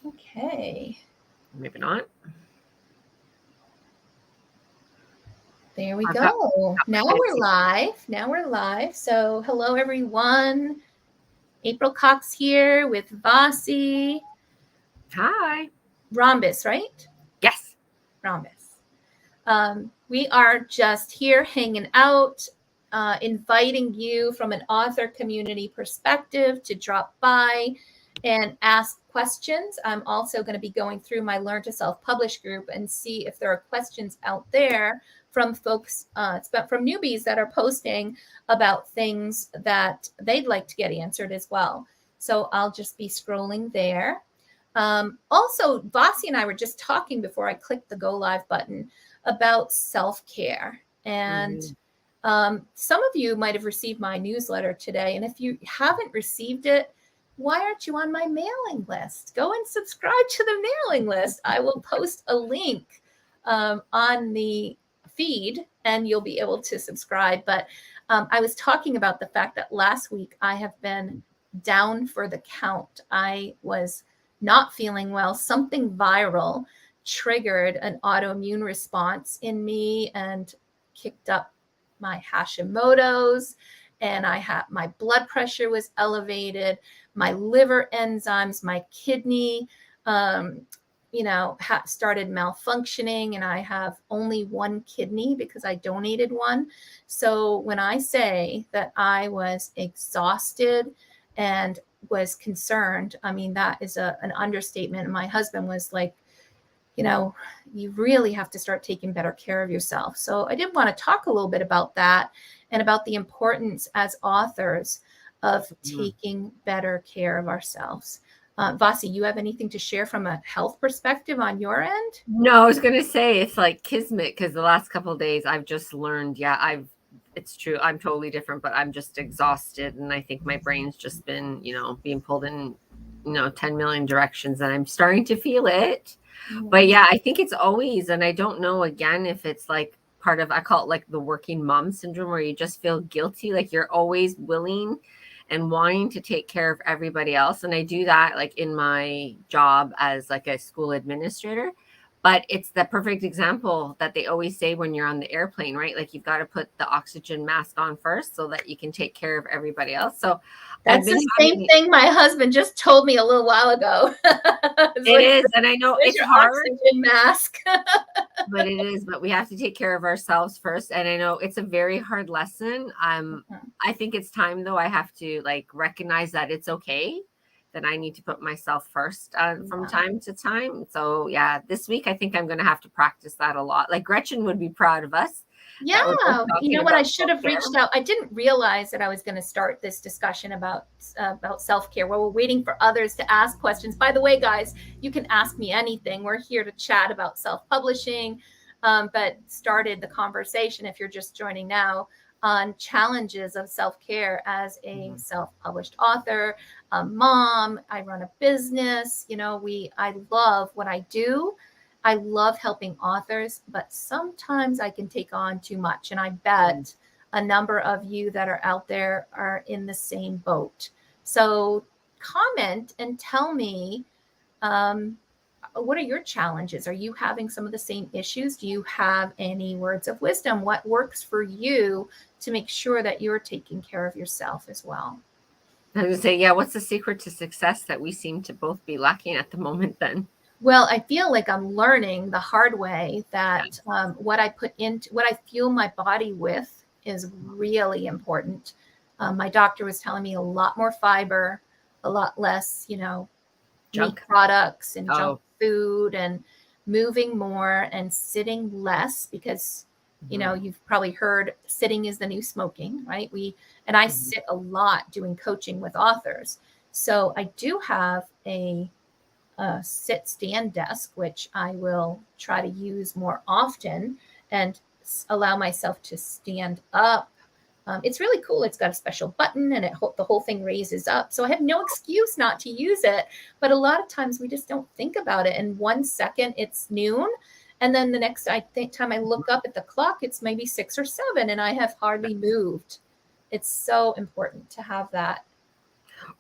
Okay. Maybe not. There we I've got go. my Now we're fancy. live. Now we're live. So hello, everyone. April Cox here with Vasi. Hi. Rhombus, right? Yes. Rhombus. We are just here hanging out, inviting you from an author community perspective to drop by and ask questions. I'm also going to be going through my Learn to Self-Publish group and see if there are questions out there from folks, from newbies that are posting about things that they'd like to get answered as well. So I'll just be scrolling there. Also, Vasi and I were just talking before I clicked the go live button about self-care. And some of you might have received my newsletter today. And if you haven't received it, why aren't you on my mailing list? Go and subscribe to the mailing list. I will post a link on the feed and you'll be able to subscribe. But I was talking about the fact that last week I have been down for the count. I was not feeling well. Something viral triggered an autoimmune response in me and kicked up my Hashimoto's, and I had my blood pressure was elevated, my liver enzymes, my kidney, started malfunctioning, and I have only one kidney because I donated one. So when I say that I was exhausted and was concerned, I mean, that is an understatement. My husband was like, you really have to start taking better care of yourself. So I did want to talk a little bit about that and about the importance as authors of taking better care of ourselves. Vasi, you have anything to share from a health perspective on your end? No, I was going to say it's like kismet because the last couple of days I've just learned, it's true. I'm totally different, but I'm just exhausted. And I think my brain's just been, being pulled in, 10 million directions and I'm starting to feel it. But yeah, I think it's always, and I don't know again if it's like part of, I call it like the working mom syndrome where you just feel guilty, like you're always willing and wanting to take care of everybody else. And I do that like in my job as like a school administrator. But it's the perfect example that they always say when you're on the airplane, right? Like you've got to put the oxygen mask on first so that you can take care of everybody else. So I've That's been the same thing my husband just told me a little while ago. it is, and I know Where's it's your hard. oxygen mask? But it is, but we have to take care of ourselves first. And I know it's a very hard lesson. I think it's time though. I have to like recognize that it's okay that I need to put myself first from time to time. So yeah, this week I think I'm going to have to practice that a lot. Like Gretchen would be proud of us. Yeah, you know what? I should have reached out. I didn't realize that I was going to start this discussion about self-care. While we're waiting for others to ask questions. By the way, guys, you can ask me anything. We're here to chat about self-publishing, but started the conversation, if you're just joining now, on challenges of self-care as a self-published author, a mom. I run a business. I love what I do. I love helping authors, but sometimes I can take on too much. And I bet a number of you that are out there are in the same boat. So comment and tell me, what are your challenges? Are you having some of the same issues? Do you have any words of wisdom? What works for you to make sure that you're taking care of yourself as well? I was going to say, yeah, what's the secret to success that we seem to both be lacking at the moment then? Well, I feel like I'm learning the hard way that what I fuel my body with is really important. My doctor was telling me a lot more fiber, a lot less, meat products and junk food, and moving more and sitting less because, you've probably heard sitting is the new smoking, right? I sit a lot doing coaching with authors. So I do have a sit stand desk, which I will try to use more often and allow myself to stand up. It's really cool. It's got a special button and the whole thing raises up. So I have no excuse not to use it. But a lot of times we just don't think about it. And 1 second it's noon. And then the next time I look up at the clock, it's maybe 6 or 7 and I have hardly moved. It's so important to have that.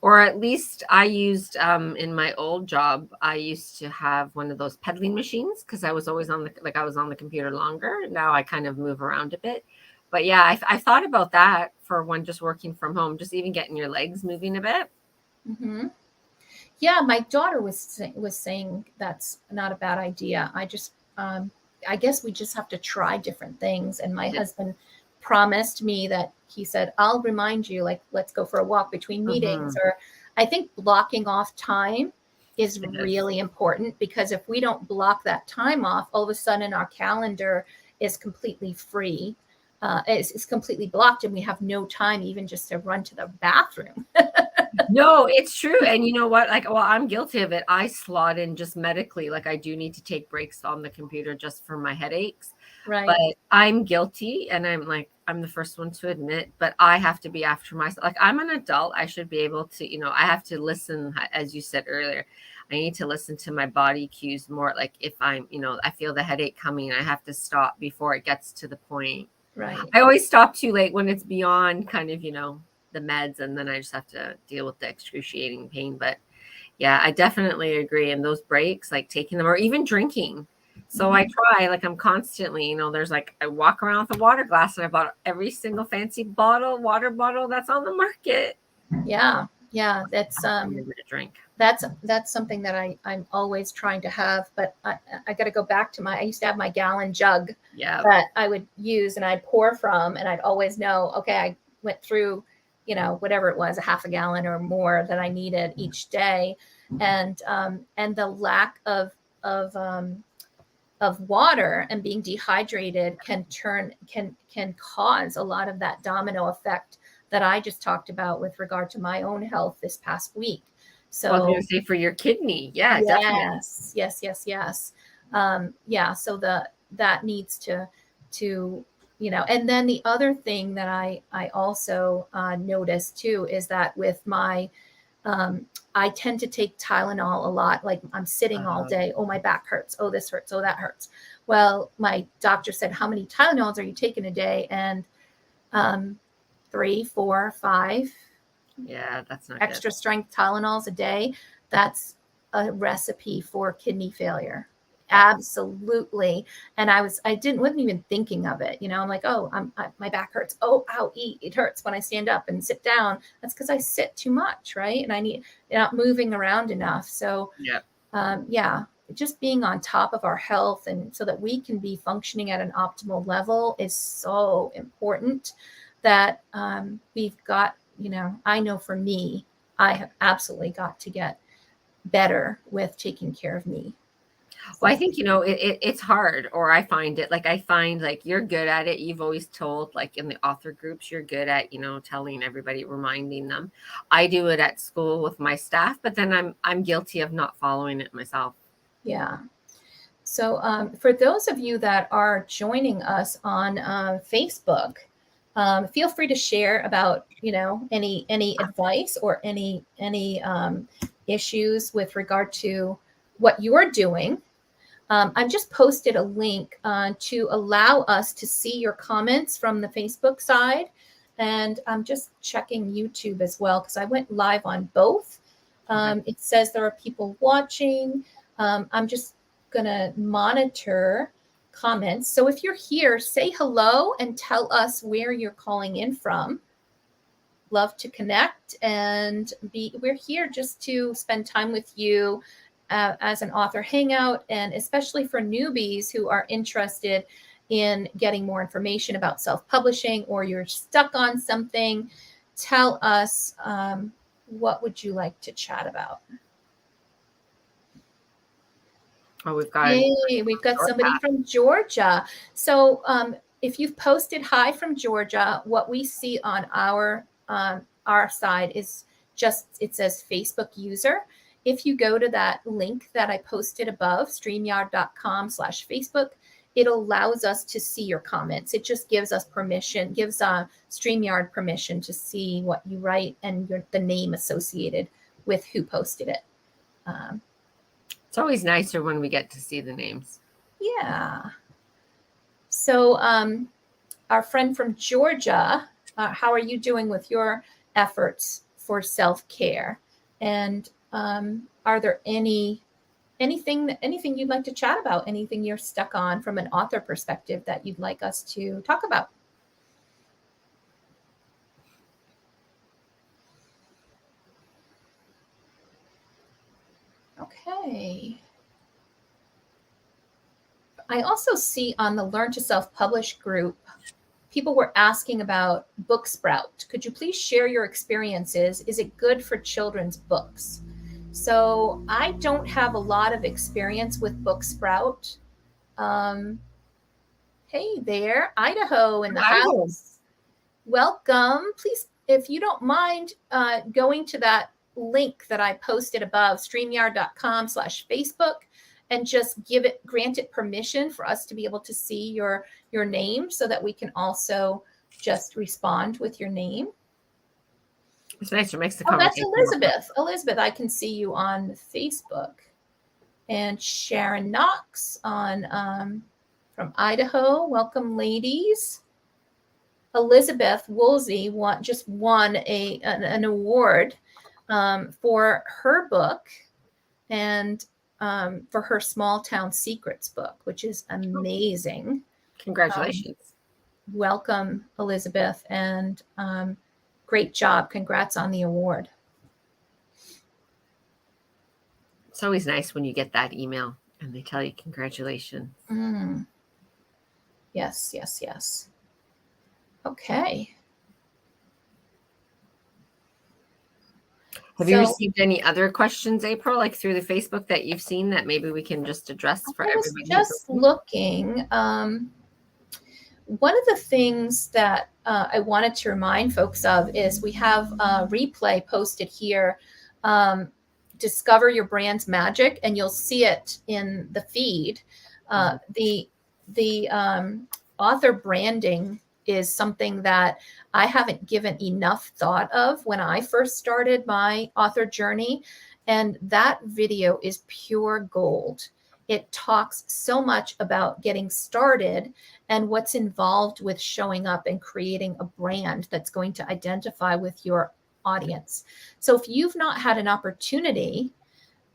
Or at least I used in my old job, I used to have one of those pedaling machines because I was always on I was on the computer longer. Now I kind of move around a bit. But yeah, I thought about that for one just working from home, just even getting your legs moving a bit. Mm-hmm. Yeah, my daughter was saying that's not a bad idea. I guess we just have to try different things. And my husband promised me that he said, I'll remind you, like, let's go for a walk between meetings. Mhm. Or I think blocking off time is It is. really important, because if we don't block that time off, all of a sudden our calendar is completely free. It's completely blocked, and we have no time even just to run to the bathroom. No, it's true. And you know what? Like, well, I'm guilty of it. I slot in just medically. Like, I do need to take breaks on the computer just for my headaches. But Right. I'm guilty. And I'm the first one to admit, but I have to be after myself. Like, I'm an adult. I should be able to, I have to listen, as you said earlier. I need to listen to my body cues more. Like, if I feel the headache coming, I have to stop before it gets to the point. Right. I always stop too late when it's beyond kind of, the meds, and then I just have to deal with the excruciating pain. But yeah, I definitely agree. And those breaks, like taking them or even drinking. So I try, like I'm constantly, there's like I walk around with a water glass and I bought every single fancy water bottle that's on the market. Yeah. Yeah. I'm gonna drink. That's something that I'm always trying to have, but I got to go back to I used to have my gallon jug that I would use and I'd pour from, and I'd always know, okay, I went through, whatever it was, a half a gallon or more that I needed each day. And the lack of water and being dehydrated can cause a lot of that domino effect that I just talked about with regard to my own health this past week. So I was going to say for your kidney. Yeah, definitely. Yes. Yeah. So that needs to, and then the other thing that I also noticed too, is that with my, I tend to take Tylenol a lot. Like I'm sitting all day. Oh, my back hurts. Oh, this hurts. Oh, that hurts. Well, my doctor said, how many Tylenols are you taking a day? And 3, 4, 5. Yeah, that's not extra good. strength Tylenols a day. That's a recipe for kidney failure. Absolutely. And wasn't even thinking of it. I'm like, oh, my back hurts. Oh, ow, it hurts when I stand up and sit down. That's because I sit too much, right? And I'm not moving around enough. So, yeah, just being on top of our health and so that we can be functioning at an optimal level is so important. That we've got, I know for me, I have absolutely got to get better with taking care of me. Well, I think, it's hard, or I find it like you're good at it. You've always told, like in the author groups, you're good at, telling everybody, reminding them. I do it at school with my staff, but then I'm guilty of not following it myself. Yeah. So for those of you that are joining us on Facebook, feel free to share about, any advice or any issues with regard to what you're doing. I've just posted a link to allow us to see your comments from the Facebook side. And I'm just checking YouTube as well, because I went live on both. It says there are people watching. I'm just going to monitor comments. So if you're here, say hello and tell us where you're calling in from. Love to connect, and we're here just to spend time with you as an author hangout, and especially for newbies who are interested in getting more information about self-publishing, or you're stuck on something. Tell us, what would you like to chat about? Oh, we've got somebody from Georgia. So if you've posted hi from Georgia, what we see on our side is just, it says Facebook user. If you go to that link that I posted above, streamyard.com/Facebook, it allows us to see your comments. It just gives us permission, gives StreamYard permission to see what you write and the name associated with who posted it. It's always nicer when we get to see the names. Yeah. So our friend from Georgia, how are you doing with your efforts for self-care. And are there anything you'd like to chat about? Anything you're stuck on from an author perspective that you'd like us to talk about? Okay. I also see on the Learn to Self-Publish group, people were asking about Booksprout. Could you please share your experiences? Is it good for children's books? So I don't have a lot of experience with Booksprout. Hey there, Idaho in the house. Welcome. Please, if you don't mind going to that link that I posted above, streamyard.com/Facebook, and just grant it permission for us to be able to see your name so that we can also just respond with your name. It's nice. It makes the conversation. Oh, that's Elizabeth. Elizabeth, I can see you on Facebook. And Sharon Knox on from Idaho. Welcome, ladies. Elizabeth Woolsey just won an award for her book and for her Small Town Secrets book, which is amazing. Congratulations. Welcome, Elizabeth, and great job. Congrats on the award. It's always nice when you get that email and they tell you congratulations. Yes, yes, yes. Okay. Have you received any other questions, April, like through the Facebook that you've seen that maybe we can just address for everybody? Just looking. One of the things that I wanted to remind folks of is we have a replay posted here, Discover Your Brand's Magic, and you'll see it in the feed. The author branding is something that I haven't given enough thought of when I first started my author journey. And that video is pure gold. It talks so much about getting started and what's involved with showing up and creating a brand that's going to identify with your audience. So if you've not had an opportunity,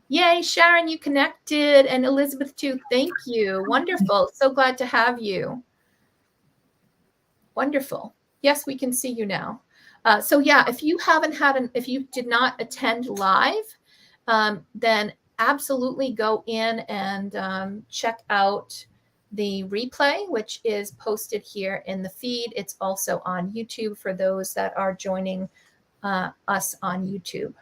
yay, Sharon, you connected, and Elizabeth too. Thank you. Wonderful. So glad to have you. Wonderful. Yes, we can see you now. So yeah, if you did not attend live, then absolutely go in and check out the replay, which is posted here in the feed. It's also on YouTube for those that are joining us on YouTube.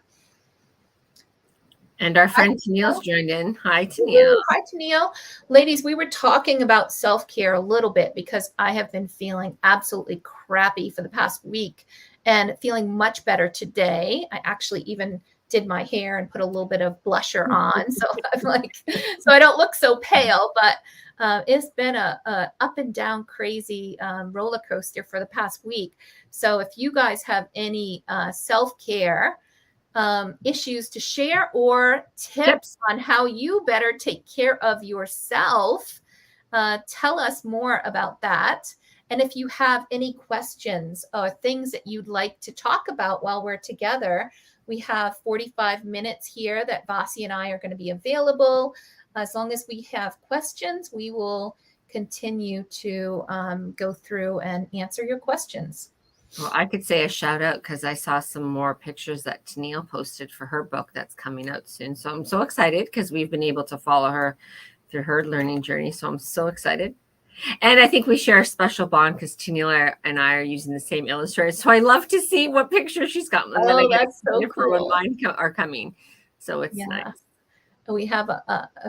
And our friend Tennille's joined in. Hi, Tennille. Hi, Tennille. Ladies, we were talking about self-care a little bit because I have been feeling absolutely crappy for the past week and feeling much better today. I actually even did my hair and put a little bit of blusher on. So I'm so I don't look so pale, but it's been a up and down crazy roller coaster for the past week. So if you guys have any self-care issues to share or tips on how you better take care of yourself, tell us more about that. And if you have any questions or things that you'd like to talk about while we're together, we have 45 minutes here that Vasi and I are going to be available. As long as we have questions, we will continue to go through and answer your questions. Well, I could say a shout out because I saw some more pictures that Tennille posted for her book that's coming out soon. So I'm so excited because we've been able to follow her through her learning journey. So I'm so excited. And I think we share a special bond because Tennille and I are using the same illustrator. So I love to see what pictures she's got. And then I get that's so cool. when mine are coming. So it's nice. We have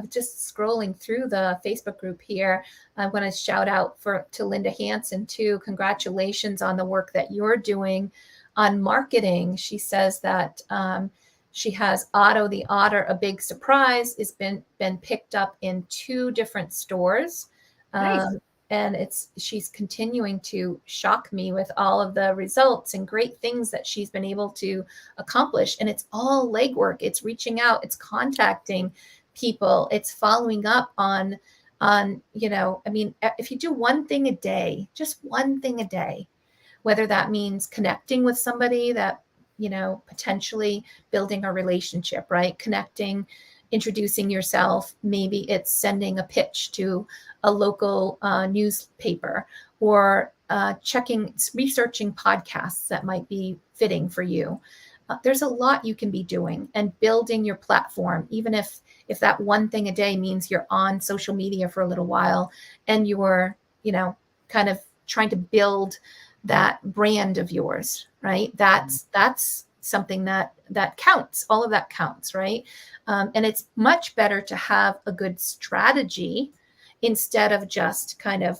just scrolling through the Facebook group here. I want to shout out to Linda Hansen too. Congratulations on the work that you're doing on marketing. She says that she has Otto the Otter, A Big Surprise, has been picked up in 2 different stores. Nice. And she's continuing to shock me with all of the results and great things that she's been able to accomplish. And it's all legwork. It's reaching out, it's contacting people, it's following up on, if you do one thing a day, just one thing a day, whether that means connecting with somebody that potentially building a relationship, right? Connecting, introducing yourself. Maybe it's sending a pitch to a local newspaper, or researching podcasts that might be fitting for you. There's a lot you can be doing, and building your platform, even if that one thing a day means you're on social media for a little while and you're, kind of trying to build that brand of yours, right? That's something that counts. All of that counts, right? And it's much better to have a good strategy instead of just kind of,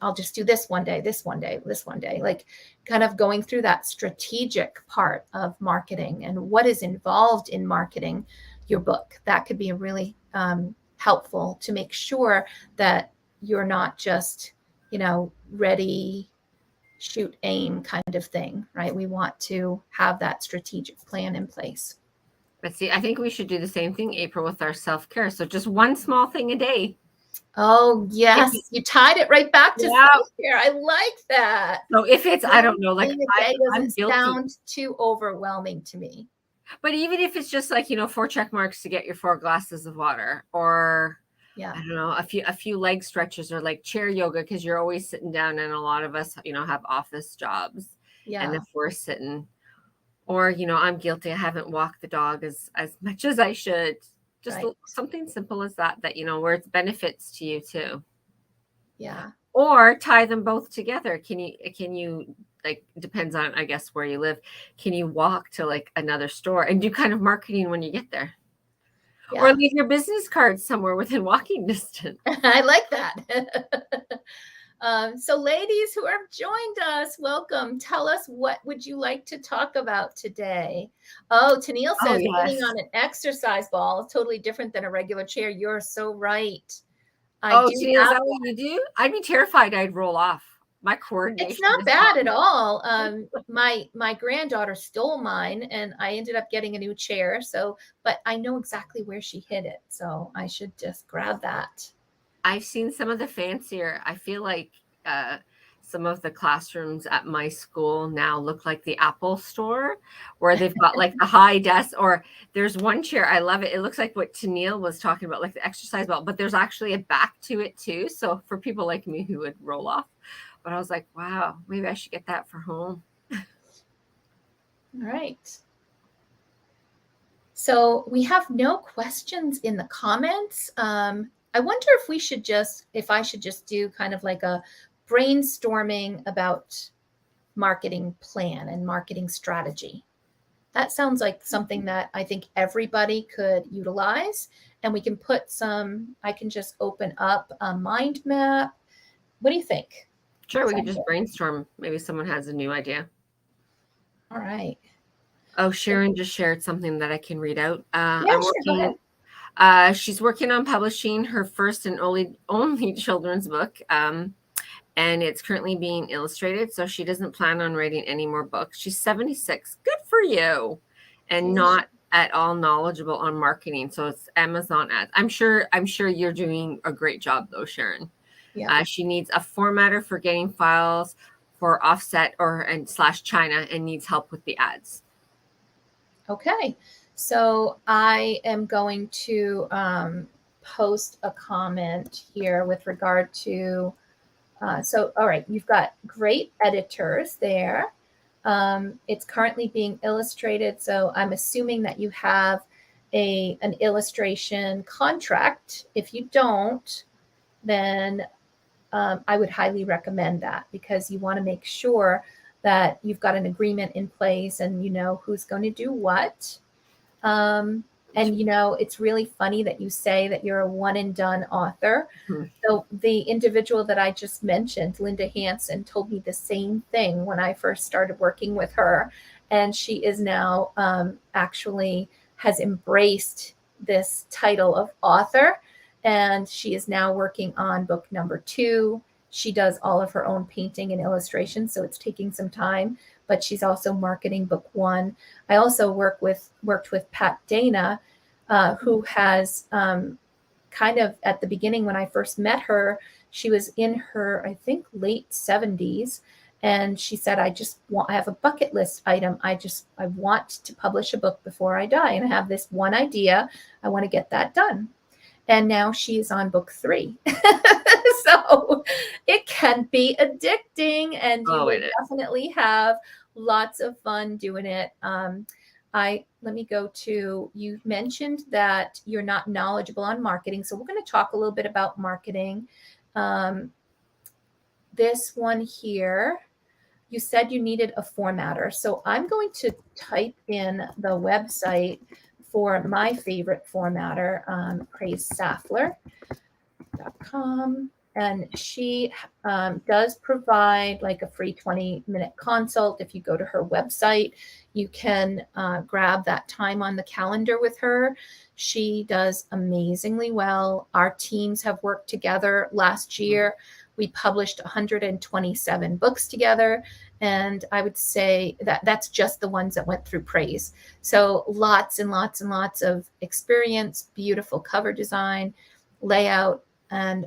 I'll just do this one day, this one day, this one day, like kind of going through that strategic part of marketing and what is involved in marketing your book. That could be really helpful to make sure that you're not just, ready, shoot, aim kind of thing, right? We want to have that strategic plan in place. But see, I think we should do the same thing, April, with our self-care. So just one small thing a day. Oh, yes. You tied it right back to self-care. I like that. So if it's, I don't know, like it doesn't sound too overwhelming to me. But even if it's just like, 4 check marks to get your 4 glasses of water, or I don't know, a few leg stretches, or like chair yoga, because you're always sitting down, and a lot of us, have office jobs. Yeah. And if we're sitting, or, I'm guilty, I haven't walked the dog as much as I should. Just something simple as that, where it's benefits to you too. Yeah. Or tie them both together. Can you like, depends on, I guess, where you live. Can you walk to like another store and do kind of marketing when you get there? Yeah. Or leave your business cards somewhere within walking distance. I like that. So ladies who have joined us, welcome. Tell us, what would you like to talk about today? Oh, Tennille says sitting on an exercise ball is totally different than a regular chair. You're so right. Tennille, is that what you do? I'd be terrified I'd roll off. My coordination. It's not bad at all. My granddaughter stole mine, and I ended up getting a new chair. But I know exactly where she hid it, so I should just grab that. I've seen some of the fancier. I feel like some of the classrooms at my school now look like the Apple store, where they've got like the high desk, or there's one chair. I love it. It looks like what Tennille was talking about, like the exercise ball, but there's actually a back to it too. So for people like me who would roll off, but I was like, wow, maybe I should get that for home. All right. So we have no questions in the comments. I wonder if I should just do kind of like a brainstorming about marketing plan and marketing strategy. That sounds like something that I think everybody could utilize, and we can I can just open up a mind map. What do you think? Sure, we could just brainstorm. Maybe someone has a new idea. All right. Oh, Sharon just shared something that I can read out. Go ahead. She's working on publishing her first and only children's book, and it's currently being illustrated. So she doesn't plan on writing any more books. She's 76. Good for you, and not at all knowledgeable on marketing. So it's Amazon ads. I'm sure you're doing a great job though, Sharon. Yeah. She needs a formatter for getting files for offset / China, and needs help with the ads. Okay. So I am going to post a comment here with regard to, all right, you've got great editors there. It's currently being illustrated. So I'm assuming that you have an illustration contract. If you don't, then I would highly recommend that, because you want to make sure that you've got an agreement in place and you know who's going to do what. And, it's really funny that you say that you're a one and done author. Mm-hmm. So the individual that I just mentioned, Linda Hansen, told me the same thing when I first started working with her. And she is now actually has embraced this title of author. And she is now working on book number 2. She does all of her own painting and illustration, so it's taking some time, but she's also marketing book 1. I also worked with Pat Dana, who has kind of at the beginning when I first met her, she was in her, I think, late 70s, And she said, I have a bucket list item. I want to publish a book before I die. And I have this one idea. I want to get that done. And now she's on book 3. So it can be addicting, and you will definitely have lots of fun doing it. Let me go to, you mentioned that you're not knowledgeable on marketing. So we're going to talk a little bit about marketing. This one here, you said you needed a formatter. So I'm going to type in the website for my favorite formatter, PraiseSaffler.com. And she does provide like a free 20-minute consult. If you go to her website, you can grab that time on the calendar with her. She does amazingly well. Our teams have worked together. Last year, we published 127 books together. And I would say that that's just the ones that went through Praise. So lots and lots and lots of experience, beautiful cover design, layout, and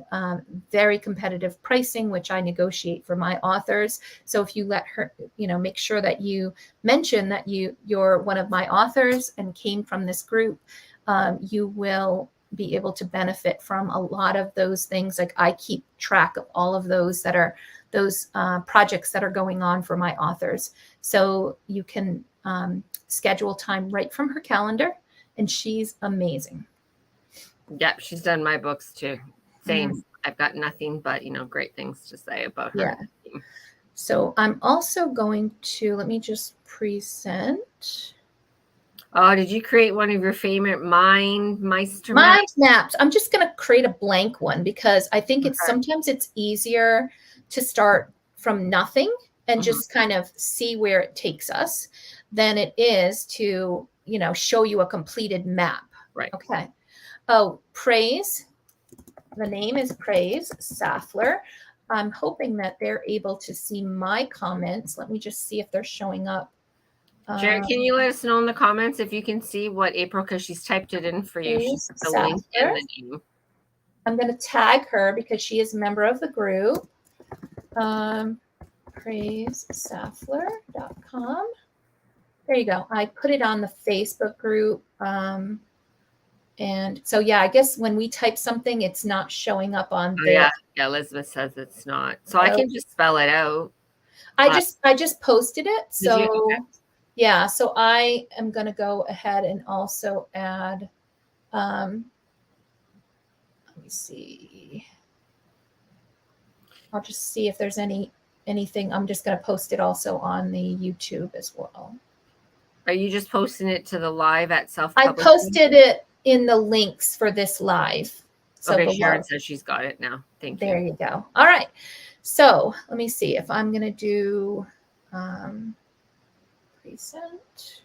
very competitive pricing, which I negotiate for my authors. So if you let her, make sure that you mention that you're one of my authors and came from this group, you will be able to benefit from a lot of those things. Like I keep track of all of those projects that are going on for my authors. So you can schedule time right from her calendar, and she's amazing. Yep, she's done my books too. Same. I've got nothing but, great things to say about her. Yeah. So I'm also going to, let me just present. Oh, did you create one of your favorite mind maps? I'm just going to create a blank one because I think sometimes it's easier to start from nothing and just kind of see where it takes us than it is to, show you a completed map. Right. Okay. Oh, Praise. The name is Praise Saffler. I'm hoping that they're able to see my comments. Let me just see if they're showing up. Jared, can you let us know in the comments if you can see what April, because she's typed it in for you. She's the link and the name. I'm going to tag her because she is a member of the group. PraiseSaffler.com. There you go. I put it on the Facebook group. And so, yeah, I guess when we type something, it's not showing up on there. Yeah, Elizabeth says it's not. So I can just spell it out. I just posted it. So yeah, so I am going to go ahead and also add, let me see. I'll just see if there's anything. I'm just going to post it also on the YouTube as well. Are you just posting it to the live at self-publishing? I posted it in the links for this live. So okay, Sharon says she's got it now. Thank you. There you go. All right. So let me see if I'm going to do present.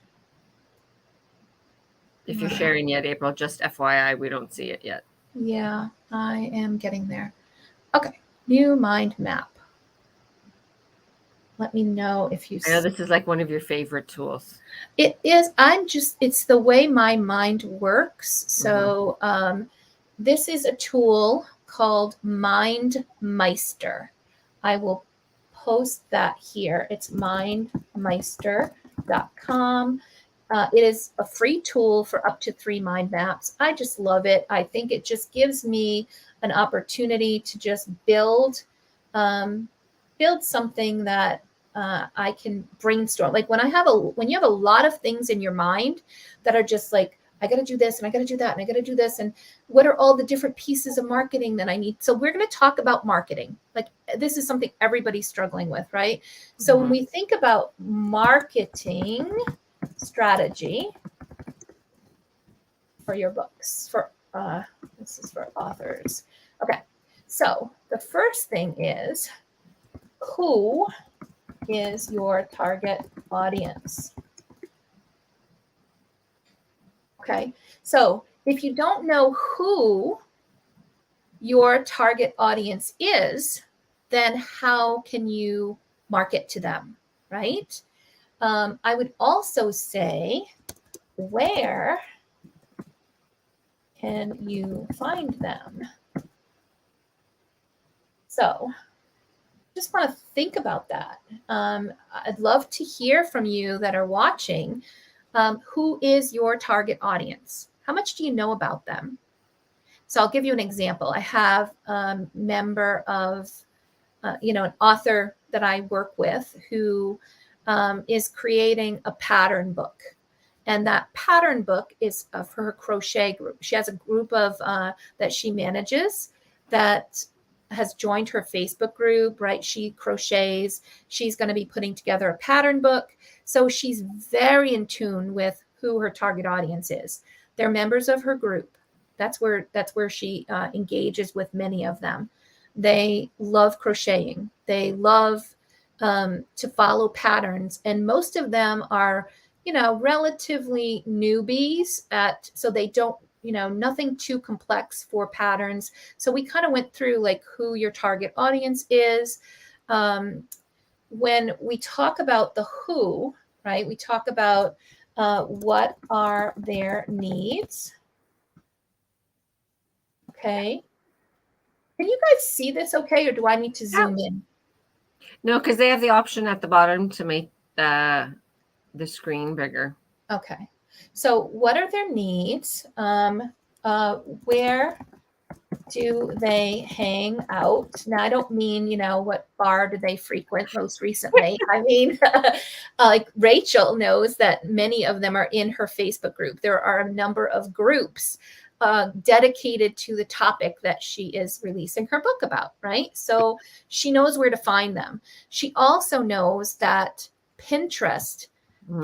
If you're sharing yet, April, just FYI, we don't see it yet. Yeah, I am getting there. Okay, new mind map. Let me know if you I know this is like one of your favorite tools. It is. It's the way my mind works. So this is a tool called MindMeister. I will post that here. It's mindmeister.com. It is a free tool for up to 3 mind maps. I just love it. I think it just gives me an opportunity to just build something that I can brainstorm. Like when you have a lot of things in your mind that are just like, I got to do this and I got to do that and I got to do this. And what are all the different pieces of marketing that I need? So we're going to talk about marketing. Like this is something everybody's struggling with, right? So when we think about marketing strategy for your books, this is for authors. Okay. So the first thing is, who is your target audience? Okay, so if you don't know who your target audience is, then how can you market to them, right? I would also say, where can you find them? So just want to think about that. I'd love to hear from you that are watching. Who is your target audience? How much do you know about them? So I'll give you an example. I have a member of, an author that I work with who is creating a pattern book. And that pattern book is for her crochet group. She has a group of that she manages that has joined her Facebook group, right? She crochets. She's going to be putting together a pattern book. So she's very in tune with who her target audience is. They're members of her group. That's where she engages with many of them. They love crocheting. They love to follow patterns. And most of them are, relatively newbies so they don't, nothing too complex for patterns. So we kind of went through like who your target audience is. When we talk about the who, right, we talk about what are their needs. Okay. Can you guys see this okay, or do I need to zoom in? No, because they have the option at the bottom to make the screen bigger. Okay. So what are their needs? Where do they hang out? Now, I don't mean, what bar do they frequent most recently? I mean, like Rachel knows that many of them are in her Facebook group. There are a number of groups dedicated to the topic that she is releasing her book about, right? So she knows where to find them. She also knows that Pinterest,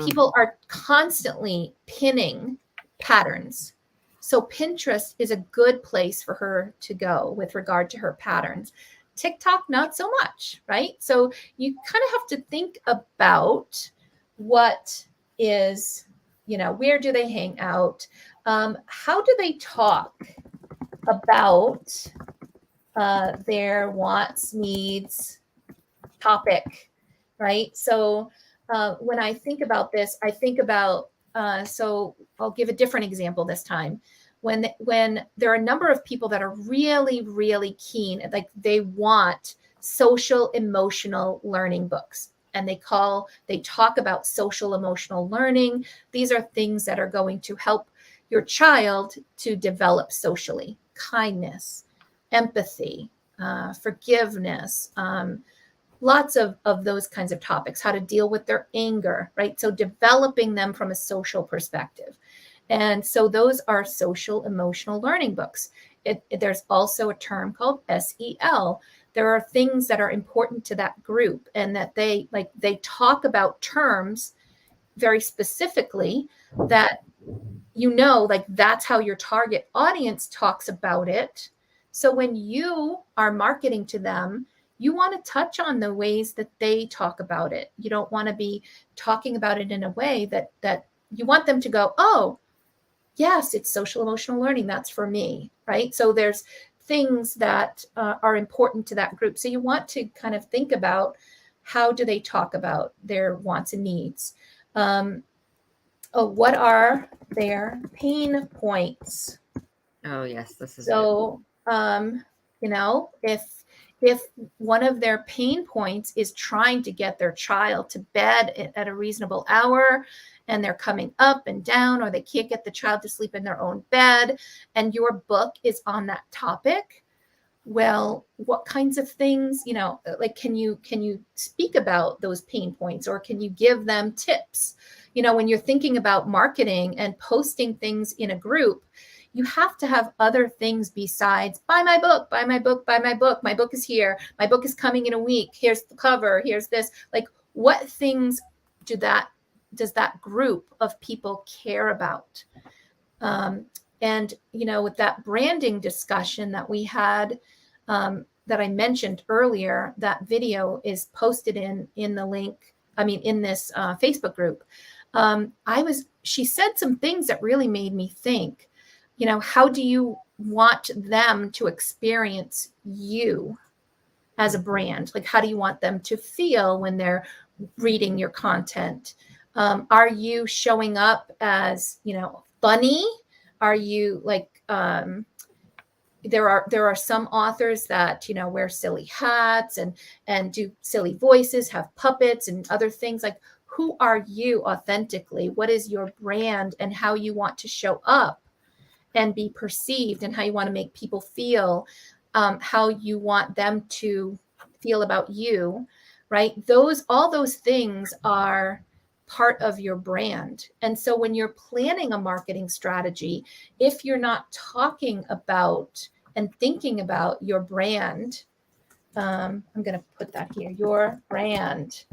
people are constantly pinning patterns. So Pinterest is a good place for her to go with regard to her patterns. TikTok, not so much, right? So you kind of have to think about what is, where do they hang out? How do they talk about their wants, needs, topic, right? So when I think about this, I think about, so I'll give a different example this time. When there are a number of people that are really, really keen, like they want social emotional learning books, and they talk about social emotional learning. These are things that are going to help your child to develop socially: kindness, empathy, forgiveness, lots of those kinds of topics, how to deal with their anger, right? So developing them from a social perspective. And so those are social emotional learning books. There's also a term called SEL. There are things that are important to that group, and that they talk about terms very specifically that, that's how your target audience talks about it. So when you are marketing to them, you want to touch on the ways that they talk about it. You don't want to be talking about it in a way that you want them to go, oh, yes, it's social emotional learning. That's for me, right? So there's things that are important to that group. So you want to kind of think about, how do they talk about their wants and needs? What are their pain points? Oh, yes, this is so. If one of their pain points is trying to get their child to bed at a reasonable hour, and they're coming up and down, or they can't get the child to sleep in their own bed, and your book is on that topic, well, what kinds of things, can you speak about those pain points, or can you give them tips? When you're thinking about marketing and posting things in a group, you have to have other things besides buy my book, buy my book, buy my book. My book is here. My book is coming in a week. Here's the cover. Here's this. Like, what things does that group of people care about? And, with that branding discussion that we had, that I mentioned earlier, that video is posted in the link. In this Facebook group. She said some things that really made me think, how do you want them to experience you as a brand? Like, how do you want them to feel when they're reading your content? Are you showing up as, funny? Are you there are some authors that, you know, wear silly hats and do silly voices, have puppets and other things. Like, who are you authentically? What is your brand and how you want to show up and be perceived, and how you want to make people feel, how you want them to feel about you, right? All those things are part of your brand. And so when you're planning a marketing strategy, if you're not talking about and thinking about your brand, I'm going to put that here, your brand.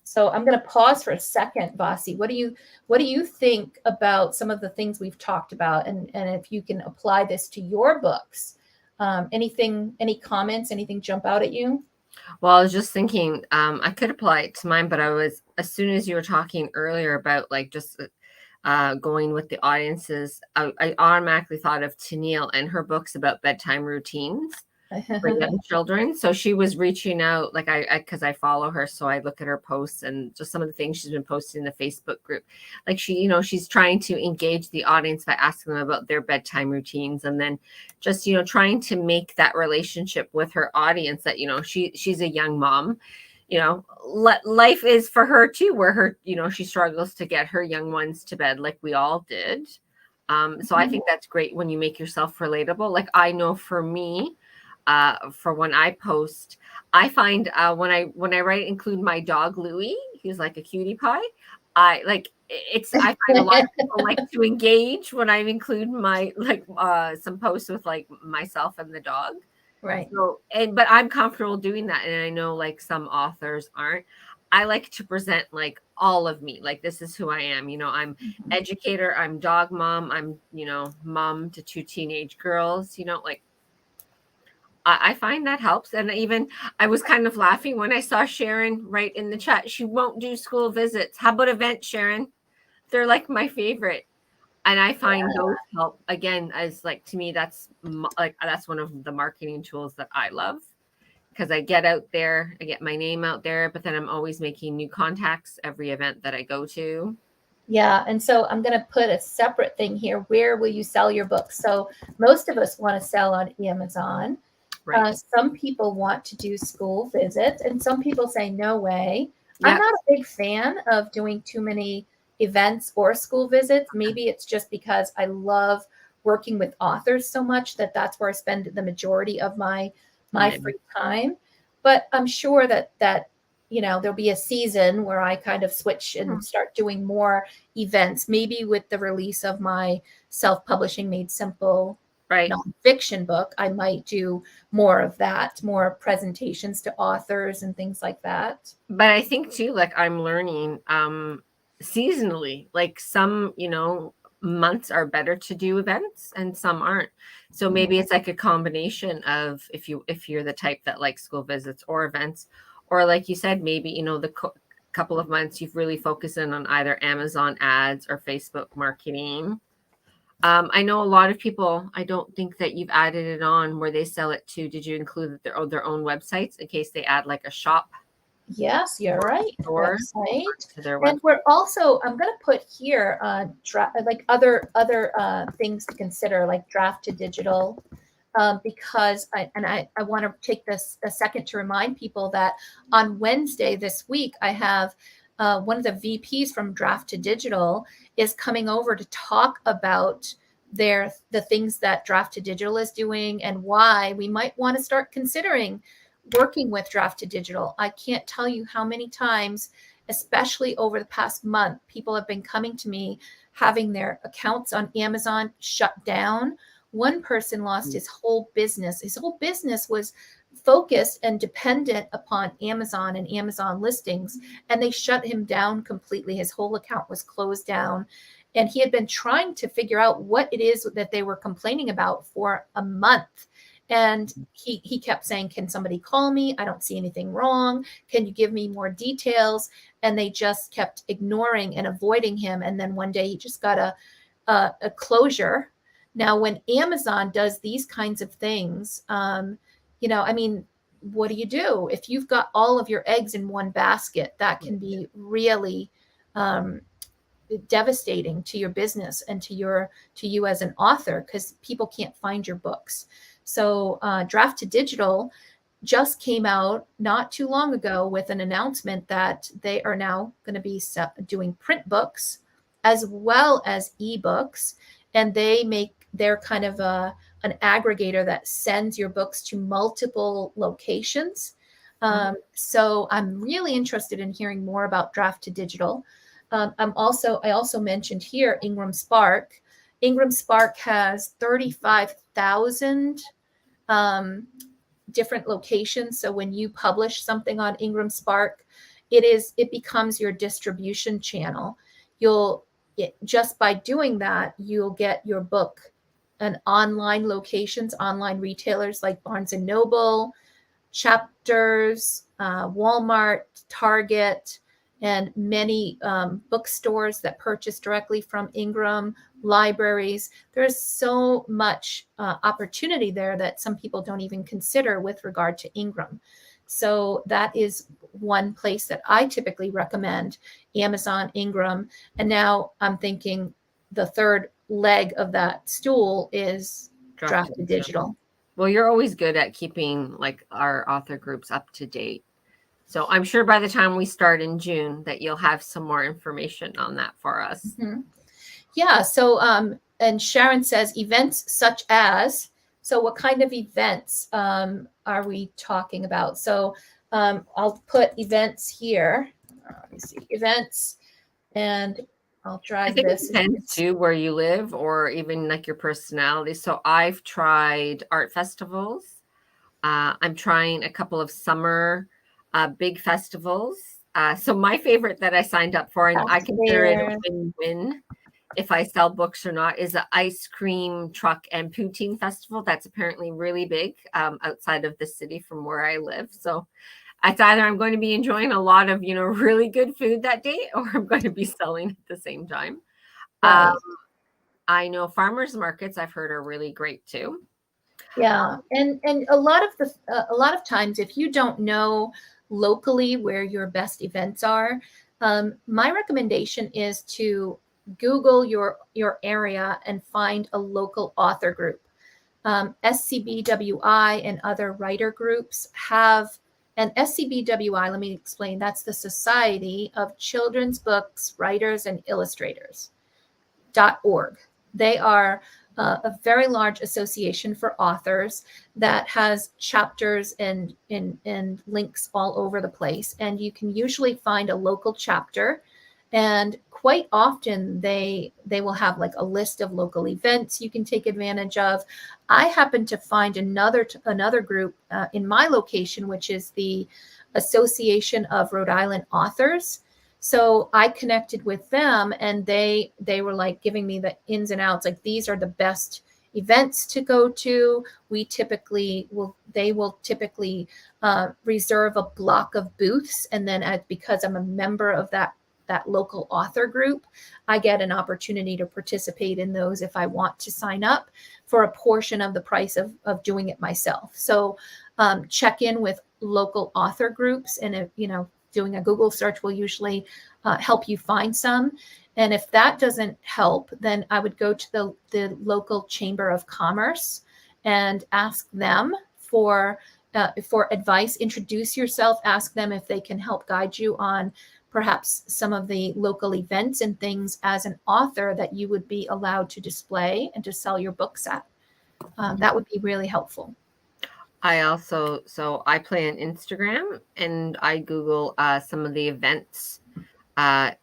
So I'm going to pause for a second, Vasi. What do you think about some of the things we've talked about, and if you can apply this to your books? Any comments? Anything jump out at you? Well, I was just thinking, I could apply it to mine, but as soon as you were talking earlier about like just going with the audiences, I automatically thought of Tennille and her books about bedtime routines for young children. So she was reaching out, like because I follow her, so I look at her posts and just some of the things she's been posting in the Facebook group. Like she's trying to engage the audience by asking them about their bedtime routines, and then just trying to make that relationship with her audience that she's a young mom. Life is for her too, where her she struggles to get her young ones to bed like we all did. So I think that's great when you make yourself relatable. Like I know for me, for when I post, I find when I write include my dog Louie, he's like a cutie pie. I find a lot of people like to engage when I include my some posts with like myself and the dog. Right. So but I'm comfortable doing that, and I know like some authors aren't. I like to present like all of me. Like this is who I am. I'm educator, I'm dog mom, I'm mom to 2 teenage girls, like I find that helps. And even I was kind of laughing when I saw Sharon write in the chat, she won't do school visits. How about events, Sharon? They're like my favorite. And I find those help again, as like, to me, that's one of the marketing tools that I love, because I get out there, I get my name out there, but then I'm always making new contacts every event that I go to. Yeah. And so I'm going to put a separate thing here. Where will you sell your books? So most of us want to sell on Amazon. Right. Some people want to do school visits, and some people say, no way. Yeah. I'm not a big fan of doing too many events or school visits. Maybe it's just because I love working with authors so much that's where I spend the majority of my free time. But I'm sure that there'll be a season where I kind of switch and start doing more events, maybe with the release of my self-publishing Made Simple nonfiction book. I might do more of that, more presentations to authors and things like that. But I think too, like I'm learning seasonally, like some, months are better to do events and some aren't. So maybe it's like a combination of if you're the type that likes school visits or events, or like you said, maybe, the couple of months you've really focused in on either Amazon ads or Facebook marketing. I know a lot of people, I don't think that you've added it on where they sell it to. Did you include their own websites in case they add like a shop? Yes, you're right. Website. To their website. And we're also, I'm going to put here like other things to consider, like draft to digital, because I want to take this a second to remind people that on Wednesday this week, I have one of the VPs from Draft to Digital is coming over to talk about the things that Draft to Digital is doing and why we might want to start considering working with Draft to Digital. I can't tell you how many times, especially over the past month, people have been coming to me having their accounts on Amazon shut down. One person lost his whole business. His whole business was focused and dependent upon Amazon and Amazon listings, and they shut him down completely. His whole account was closed down, and he had been trying to figure out what it is that they were complaining about for a month. And he kept saying, can somebody call me? I don't see anything wrong. Can you give me more details? And they just kept ignoring and avoiding him. And then one day he just got a closure. Now, when Amazon does these kinds of things, what do you do? If you've got all of your eggs in one basket, that can be really devastating to your business and to you as an author, because people can't find your books. So Draft to Digital just came out not too long ago with an announcement that they are now going to be doing print books as well as ebooks, and they're kind of an aggregator that sends your books to multiple locations. So I'm really interested in hearing more about Draft to Digital. I also mentioned here Ingram Spark. Ingram Spark has 35,000 different locations. So when you publish something on Ingram Spark, it becomes your distribution channel. Just by doing that, you'll get your book in online locations, online retailers like Barnes and Noble, Chapters, Walmart, Target, and many bookstores that purchase directly from Ingram, libraries. There's so much opportunity there that some people don't even consider with regard to Ingram. So that is one place that I typically recommend: Amazon, Ingram. And now I'm thinking the third leg of that stool is Draft to Digital. Well, you're always good at keeping like our author groups up to date. So I'm sure by the time we start in June that you'll have some more information on that for us. Mm-hmm. Yeah. So, and Sharon says events such as, so what kind of events are we talking about? So I'll put events here. Let me see, events, and I'll drag this. It depends too where you live or even like your personality. So I've tried art festivals. I'm trying a couple of summer big festivals. So my favorite that I signed up for, and I consider it a win-win if I sell books or not, is the ice cream truck and poutine festival. That's apparently really big outside of the city from where I live. So it's either I'm going to be enjoying a lot of, really good food that day, or I'm going to be selling at the same time. Right. I know farmers markets, I've heard, are really great too. Yeah, and a lot of times, if you don't know locally where your best events are, my recommendation is to Google your area and find a local author group. SCBWI and other writer groups have, and SCBWI, let me explain, that's the Society of Children's Books Writers and Illustrators.org. They are a very large association for authors that has chapters and links all over the place. And you can usually find a local chapter, and quite often they will have like a list of local events you can take advantage of. I happen to find another group in my location, which is the Association of Rhode Island Authors. So I connected with them, and they were like giving me the ins and outs, like these are the best events to go to. They will typically reserve a block of booths, and then because I'm a member of that local author group, I get an opportunity to participate in those if I want to sign up for a portion of the price of doing it myself. So check in with local author groups, and if doing a Google search will usually help you find some. And if that doesn't help, then I would go to the local Chamber of Commerce and ask them for advice. Introduce yourself, ask them if they can help guide you on perhaps some of the local events and things as an author that you would be allowed to display and to sell your books at. That would be really helpful. I play on Instagram, and I Google some of the events. I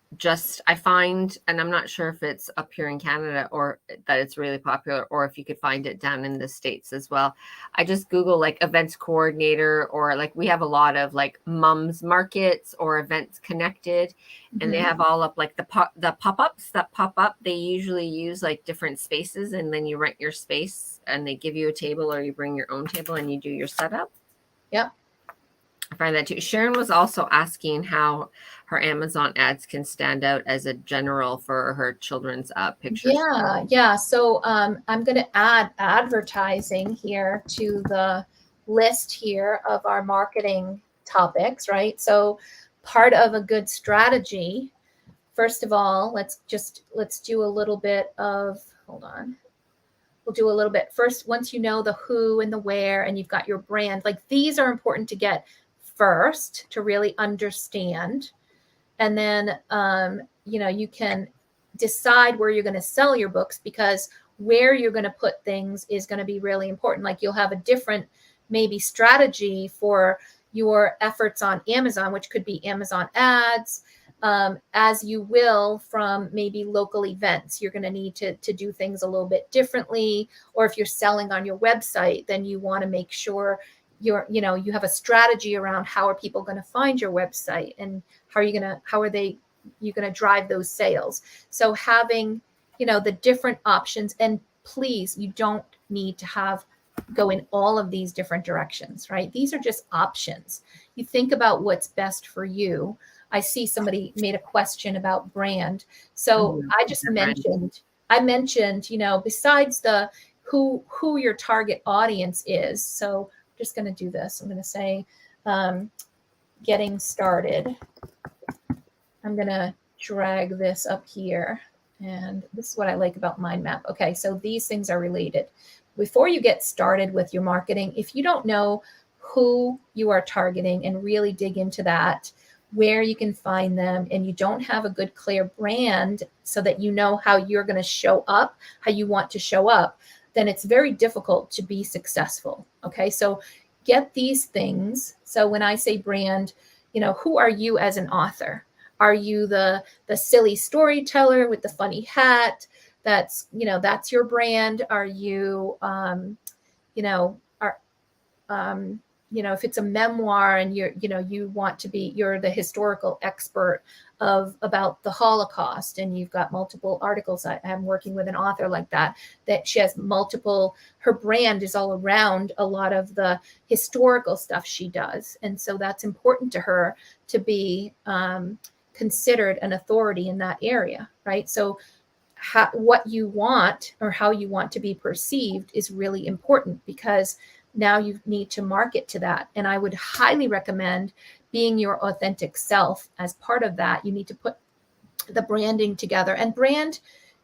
find, and I'm not sure if it's up here in Canada or that it's really popular, or if you could find it down in the States as well. I just Google like events coordinator, or like we have a lot of like mums markets or events connected, and they have all up like the pop-ups that pop up. They usually use like different spaces, and then you rent your space and they give you a table, or you bring your own table and you do your setup. Yep. I find that too. Sharon was also asking how her Amazon ads can stand out as a general for her children's pictures. Yeah. So I'm going to add advertising here to the list here of our marketing topics, right? So part of a good strategy first of all, let's do a little bit of, hold on. We'll do a little bit first. Once you know the who and the where, and you've got your brand, like these are important to get first to really understand. And then, you can decide where you're going to sell your books, because where you're going to put things is going to be really important. Like you'll have a different maybe strategy for your efforts on Amazon, which could be Amazon ads, as you will from maybe local events. You're going to need to do things a little bit differently. Or if you're selling on your website, then you want to make sure you have a strategy around how are people going to find your website, and how are you going to drive those sales. So having, the different options, and please, you don't need to go in all of these different directions, right? These are just options. You think about what's best for you. I see somebody made a question about brand. So I mentioned, besides the who your target audience is. So I'm just going to do this. I'm going to say, getting started. I'm going to drag this up here. And this is what I like about mind map. Okay, so these things are related. Before you get started with your marketing, if you don't know who you are targeting and really dig into that, where you can find them, and you don't have a good, clear brand so that you know how you're going to show up, how you want to show up, then it's very difficult to be successful. Okay, so get these things. So when I say brand, who are you as an author? Are you the silly storyteller with the funny hat? That's your brand. Are you, if it's a memoir and you're the historical expert about the Holocaust, and you've got multiple articles. I'm working with an author like that she has multiple, her brand is all around a lot of the historical stuff she does. And so that's important to her to be considered an authority in that area, right? So what you want, or how you want to be perceived, is really important, because now you need to market to that. And I would highly recommend being your authentic self. As part of that, you need to put the branding together. And brand,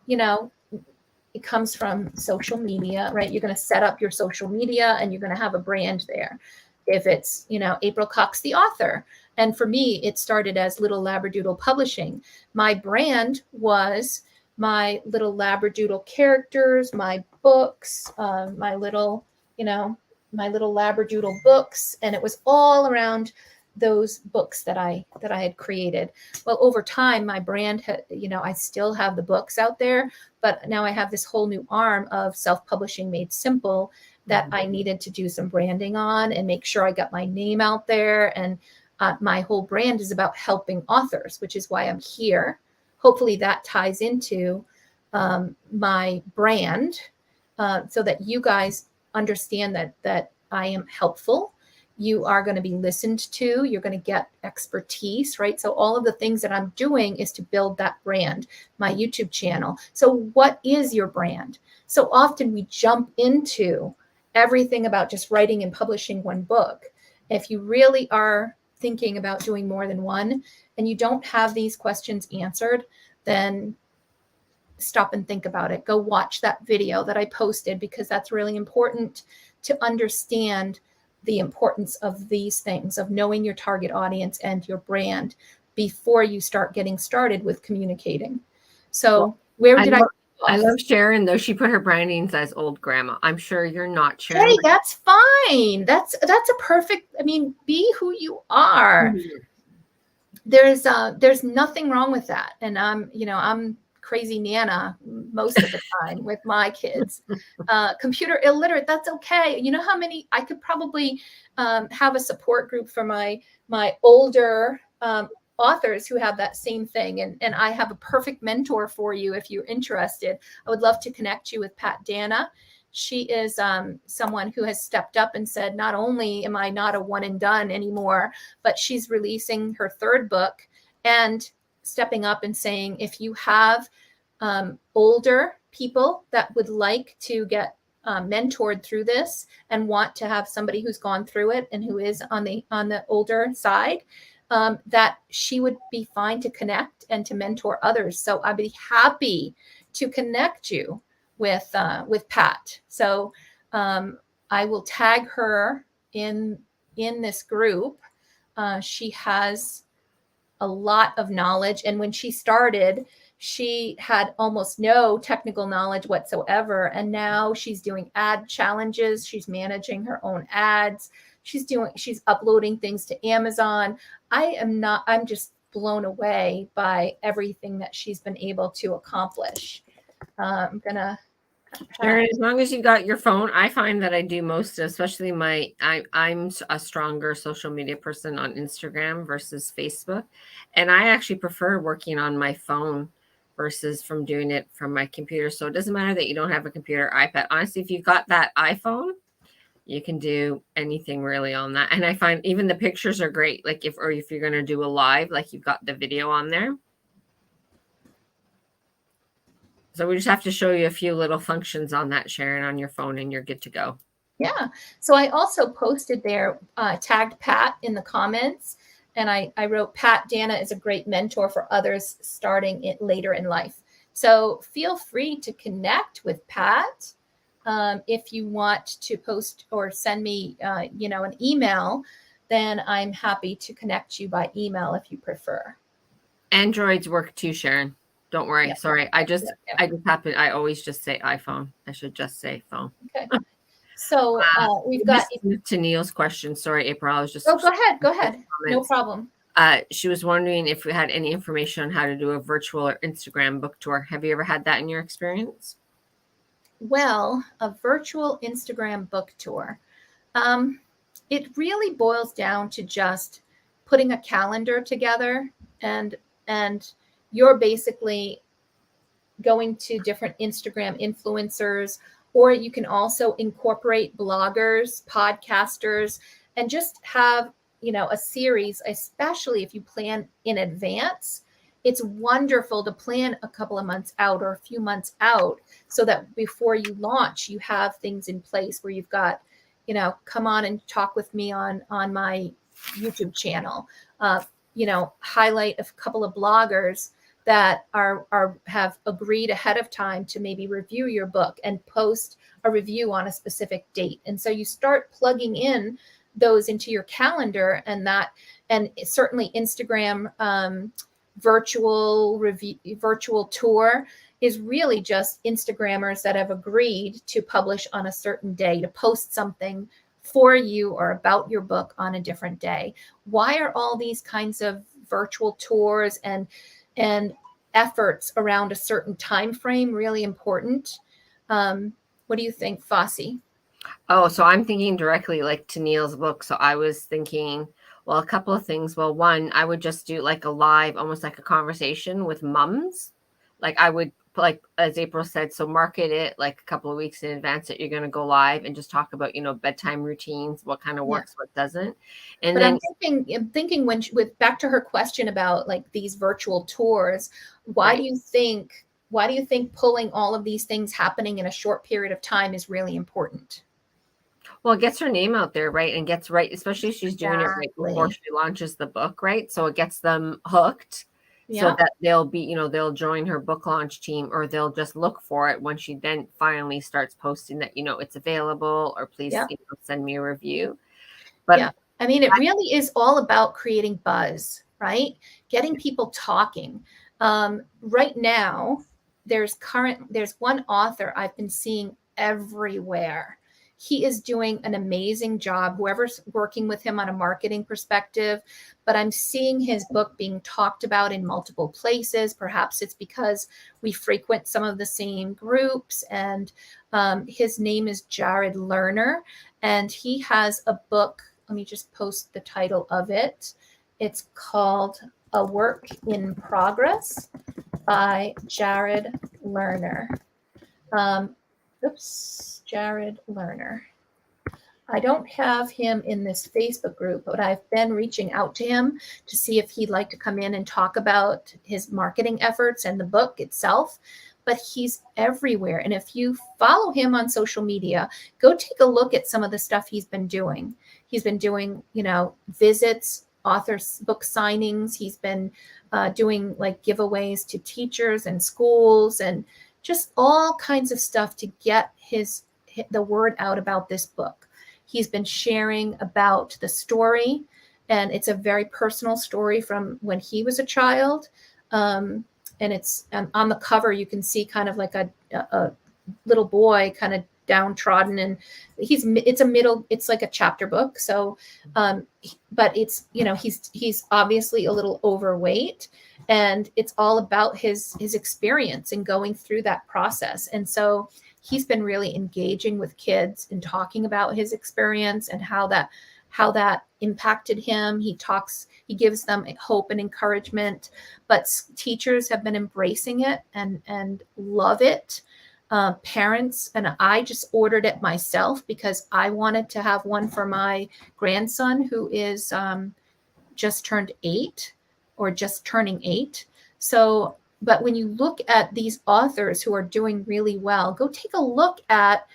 it comes from social media, right? You're going to set up your social media and you're going to have a brand there. If it's, April Cox, the author. And for me, it started as Little Labradoodle Publishing. My brand was my little Labradoodle characters, my books, my little Labradoodle books. And it was all around those books that I had created. Well, over time, my brand had, I still have the books out there, but now I have this whole new arm of self-publishing made simple that I needed to do some branding on and make sure I got my name out there. And my whole brand is about helping authors, which is why I'm here. Hopefully that ties into my brand, so that you guys understand that I am helpful. You are going to be listened to. You're going to get expertise, right? So all of the things that I'm doing is to build that brand, my YouTube channel. So what is your brand? So often we jump into everything about just writing and publishing one book. If you really are thinking about doing more than one, and you don't have these questions answered, then stop and think about it. Go watch that video that I posted, because that's really important to understand the importance of these things, of knowing your target audience and your brand before you start getting started with communicating. So I love Sharon, though. She put her brandings as old grandma. I'm sure you're not, Sharon. Hey, that's fine. That's a perfect, be who you are. Mm-hmm. There's nothing wrong with that. And I'm crazy Nana most of the time with my kids. Computer illiterate, that's okay. You know how many, I could probably have a support group for my older authors who have that same thing. And I have a perfect mentor for you if you're interested. I would love to connect you with Pat Dana. She is someone who has stepped up and said, not only am I not a one and done anymore, but she's releasing her third book and stepping up and saying, if you have older people that would like to get mentored through this and want to have somebody who's gone through it and who is on the older side, that she would be fine to connect and to mentor others. So I'd be happy to connect you with Pat. So I will tag her in this group. She has a lot of knowledge, and when she started, she had almost no technical knowledge whatsoever, and now she's doing ad challenges. She's managing her own ads. She's uploading things to Amazon. I'm just blown away by everything that she's been able to accomplish. I'm gonna Sharon, as long as you got your phone, I find that I do most, especially I'm a stronger social media person on Instagram versus Facebook. And I actually prefer working on my phone versus from doing it from my computer. So it doesn't matter that you don't have a computer, iPad. Honestly, if you've got that iPhone, you can do anything really on that. And I find even the pictures are great. Like if you're going to do a live, like you've got the video on there. So we just have to show you a few little functions on that, Sharon, on your phone, and you're good to go. Yeah. So I also posted there, tagged Pat in the comments, and I wrote, Pat Dana is a great mentor for others starting it later in life. So feel free to connect with Pat if you want to post or send me, an email. Then I'm happy to connect you by email if you prefer. Androids work too, Sharon. Don't worry. Yeah. Sorry. I always just say iPhone. I should just say phone. Okay. So we've got to Neil's question. Sorry, April. I was just. Oh, go ahead. No problem. She was wondering if we had any information on how to do a virtual or Instagram book tour. Have you ever had that in your experience? Well, a virtual Instagram book tour. It really boils down to just putting a calendar together, and you're basically going to different Instagram influencers, or you can also incorporate bloggers, podcasters, and just have, a series, especially if you plan in advance. It's wonderful to plan a couple of months out or a few months out so that before you launch, you have things in place where you've got, come on and talk with me on my YouTube channel, highlight a couple of bloggers that have agreed ahead of time to maybe review your book and post a review on a specific date. And so you start plugging in those into your calendar, and certainly Instagram virtual tour is really just Instagrammers that have agreed to publish on a certain day, to post something for you or about your book on a different day. Why are all these kinds of virtual tours and efforts around a certain time frame really important? What do you think, Fossey? Oh, so I'm thinking directly like to Neil's book. So I was thinking, well, a couple of things. Well, one, I would just do like a live, almost like a conversation with mums. Like I would, like as April said, so market it like a couple of weeks in advance that you're going to go live and just talk about, bedtime routines, what kind of works, what doesn't. And then I'm thinking with back to her question about like these virtual tours, why do you think pulling all of these things happening in a short period of time is really important? Well, it gets her name out there, right? And gets right, especially if she's doing it right before she launches the book, right? So it gets them hooked. So that they'll be, they'll join her book launch team, or they'll just look for it when she then finally starts posting that, it's available, or please send me a review. But I mean, it really is all about creating buzz, right? Getting people talking. Right now, there's one author I've been seeing everywhere. He is doing an amazing job, whoever's working with him on a marketing perspective, but I'm seeing his book being talked about in multiple places. Perhaps it's because we frequent some of the same groups, and his name is Jared Lerner, and he has a book. Let me just post the title of it. It's called A Work in Progress by Jared Lerner. Jared Lerner. I don't have him in this Facebook group, but I've been reaching out to him to see if he'd like to come in and talk about his marketing efforts and the book itself. But he's everywhere. And if you follow him on social media, go take a look at some of the stuff he's been doing. He's been doing, visits authors book signings. He's been doing like giveaways to teachers and schools and just all kinds of stuff to get the word out about this book. He's been sharing about the story, and it's a very personal story from when he was a child. And it's on the cover, you can see kind of like a little boy kind of downtrodden, and it's like a chapter book. So, but it's, he's obviously a little overweight, and it's all about his experience and going through that process. And so he's been really engaging with kids and talking about his experience and how that impacted him. He gives them hope and encouragement, but teachers have been embracing it and love it. Parents, and I just ordered it myself because I wanted to have one for my grandson who is just turned 8 or just turning 8. So, but when you look at these authors who are doing really well, go take a look at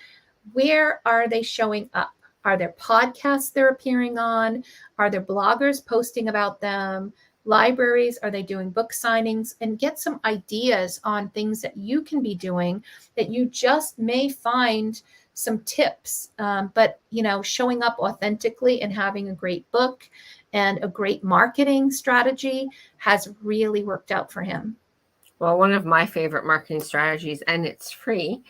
where are they showing up. Are there podcasts they're appearing on? Are there bloggers posting about them? Libraries, are they doing book signings? And get some ideas on things that you can be doing that you just may find some tips. But, showing up authentically and having a great book and a great marketing strategy has really worked out for him. Well, one of my favorite marketing strategies, and it's free,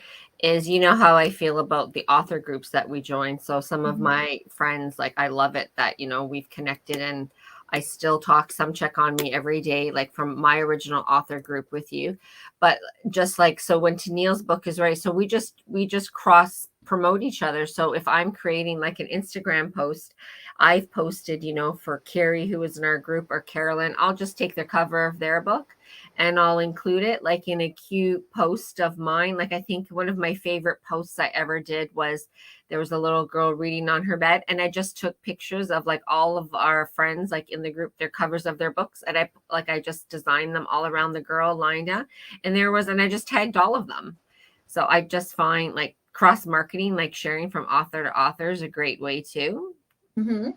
is how I feel about the author groups that we join. So some of my friends, like, I love it that, we've connected, and I still talk, some check on me every day, like from my original author group with you. But just like, so when Tennille's book is ready, so we just cross promote each other. So if I'm creating like an Instagram post, I've posted, for Carrie, who is in our group, or Carolyn, I'll just take the cover of their book and I'll include it like in a cute post of mine. Like, I think one of my favorite posts I ever did was there was a little girl reading on her bed, and I just took pictures of like all of our friends, like in the group, their covers of their books. And I just designed them all around the girl lying down, and I just tagged all of them. So I just find like cross marketing, like sharing from author to author, is a great way too. Mm-hmm.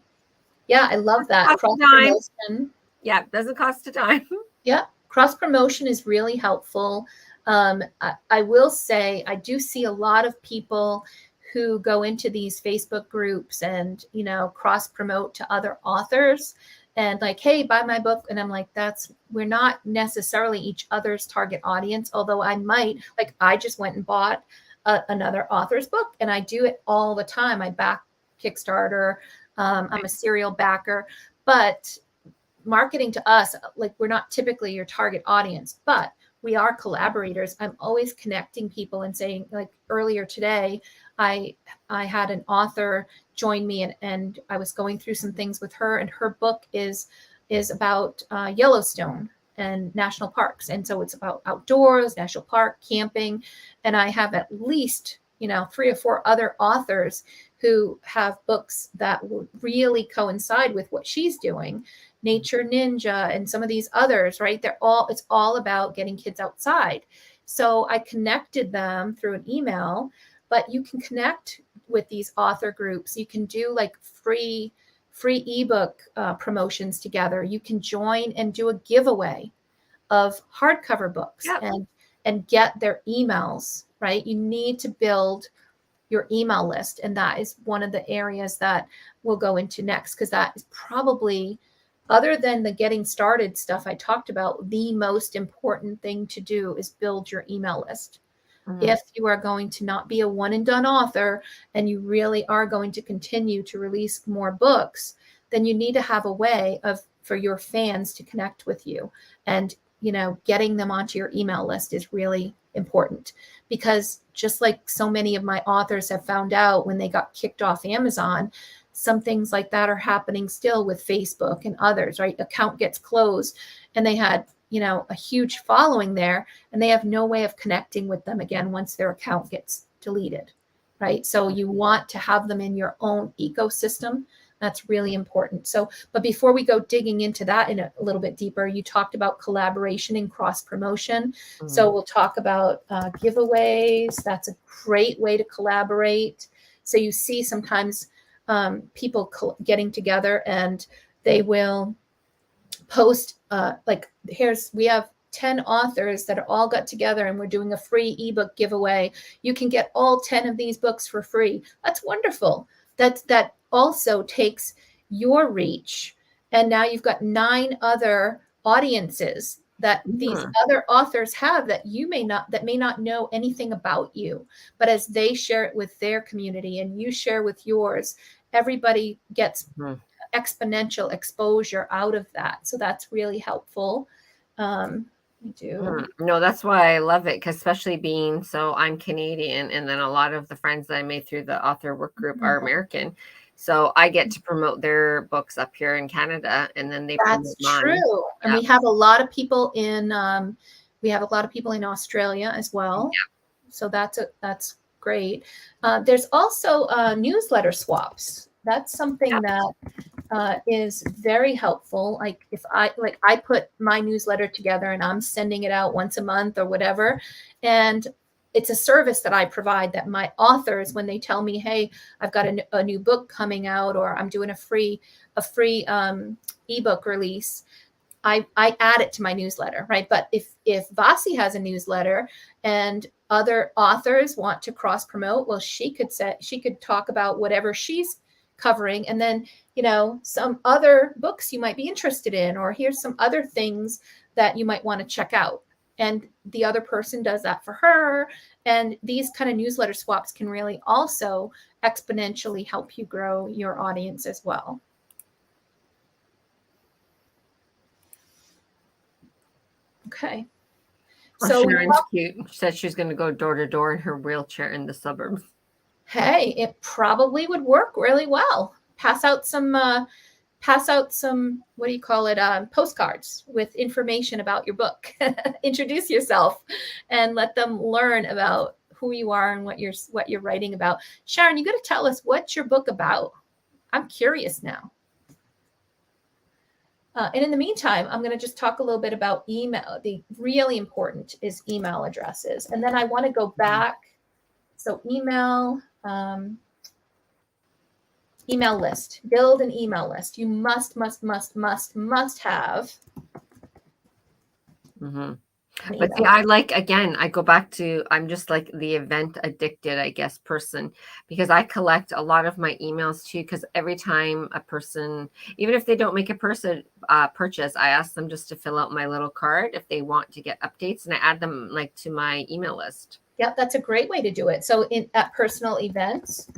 Yeah, I love that. Cross promotion. Yeah, doesn't cost a dime. Yeah, cross promotion is really helpful. I will say I do see a lot of people who go into these Facebook groups and, cross promote to other authors and like, hey, buy my book. And I'm like, we're not necessarily each other's target audience. Although I just went and bought another author's book, and I do it all the time. I back Kickstarter. I'm a serial backer, but marketing to us, like, we're not typically your target audience, but we are collaborators. I'm always connecting people and saying, like earlier today, I had an author join me, and I was going through some things with her, and her book is about Yellowstone and national parks. And so it's about outdoors, national park, camping. And I have at least, 3 or 4 other authors who have books that will really coincide with what she's doing. Nature Ninja and some of these others, right? It's all about getting kids outside. So I connected them through an email, but you can connect with these author groups. You can do like free ebook promotions together. You can join and do a giveaway of hardcover books. Yep. and get their emails, right? You need to build your email list. And that is one of the areas that we'll go into next, because that is probably, other than the getting started stuff I talked about, the most important thing to do is build your email list. Mm-hmm. If you are going to not be a one and done author, and you really are going to continue to release more books, then you need to have a way for your fans to connect with you. And, getting them onto your email list is really important, because just like so many of my authors have found out when they got kicked off Amazon, some things like that are happening still with Facebook and others, right? Account gets closed, and they had, a huge following there, and they have no way of connecting with them again once their account gets deleted, right? So you want to have them in your own ecosystem. That's really important. So, but before we go digging into that in a little bit deeper, you talked about collaboration and cross promotion. Mm-hmm. So we'll talk about giveaways. That's a great way to collaborate. So you see sometimes people getting together and They will post we have 10 authors that are all got together and we're doing a free ebook giveaway. You can get all 10 of these books for free. That's wonderful. That also takes your reach, and now you've got 9 other audiences that these other authors have that may not know anything about you, but as they share it with their community and you share with yours, everybody gets exponential exposure out of that. So that's really helpful. No, that's why I love it, because especially being, so I'm Canadian, and then a lot of the friends that I made through the author work group are American. So I get to promote their books up here in Canada, and then they promote mine. True. And we have a lot of people in Australia as well. So that's great. There's also newsletter swaps. That's something that is very helpful. Like if I put my newsletter together and I'm sending it out once a month or whatever, and it's a service that I provide that my authors, when they tell me, hey, I've got a new book coming out, or I'm doing a free ebook release, I add it to my newsletter, right? But if Vasi has a newsletter and other authors want to cross promote, well, she could talk about whatever she's covering, and then some other books you might be interested in, or here's some other things that you might want to check out, and the other person does that for her. And these kind of newsletter swaps can really also exponentially help you grow your audience as well. Okay. So Sharon's cute. She said she's going to go door to door in her wheelchair in the suburbs. Hey, it probably would work really well. Pass out some, what do you call it? Postcards with information about your book. Introduce yourself and let them learn about who you are and what you're writing about. Sharon, you got to tell us, what's your book about? I'm curious now. And in the meantime, I'm going to just talk a little bit about email. The really important is email addresses. And then I want to go back. So email list, build an email list. You must have. But see, I go back to, I'm just like the event addicted, I guess, person, because I collect a lot of my emails too, because every time a person, even if they don't make a purchase, I ask them just to fill out my little card if they want to get updates, and I add them like to my email list. Yep, that's a great way to do it. So at personal events,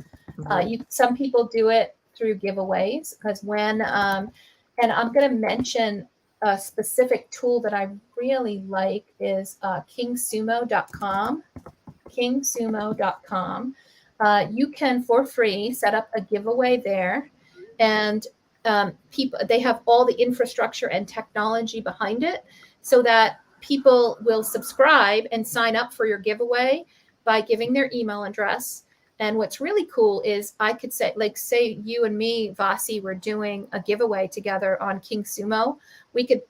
some people do it through giveaways, because when and I'm going to mention a specific tool that I really like is kingsumo.com. Kingsumo.com. You can, for free, set up a giveaway there, and they have all the infrastructure and technology behind it, so that people will subscribe and sign up for your giveaway by giving their email address. And what's really cool is I could say, say you and me, Vasi, were doing a giveaway together on King Sumo. We could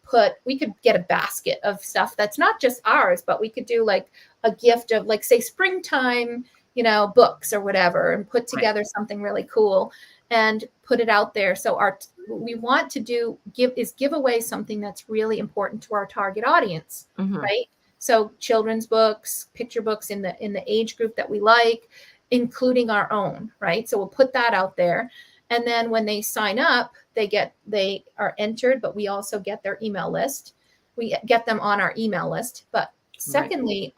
get a basket of stuff that's not just ours, but we could do like a gift of, like, say, springtime, books or whatever, and put together something really cool and put it out there. So we want to give away something that's really important to our target audience, right? So children's books, picture books in the age group that we like, including our own, right? So we'll put that out there. And then when they sign up, they are entered, but we also get their email list. We get them on our email list. But secondly,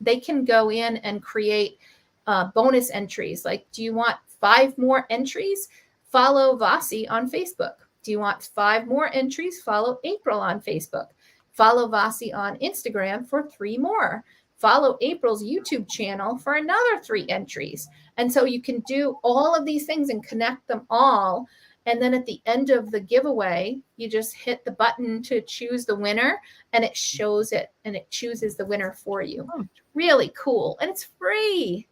they can go in and create bonus entries. Like, do you want 5 more entries? Follow Vasi on Facebook. Do you want 5 more entries? Follow April on Facebook. Follow Vasi on Instagram for 3 more. Follow April's YouTube channel for another 3 entries. And so you can do all of these things and connect them all. And then at the end of the giveaway, you just hit the button to choose the winner, and it shows it, and it chooses the winner for you. It's really cool. And it's free.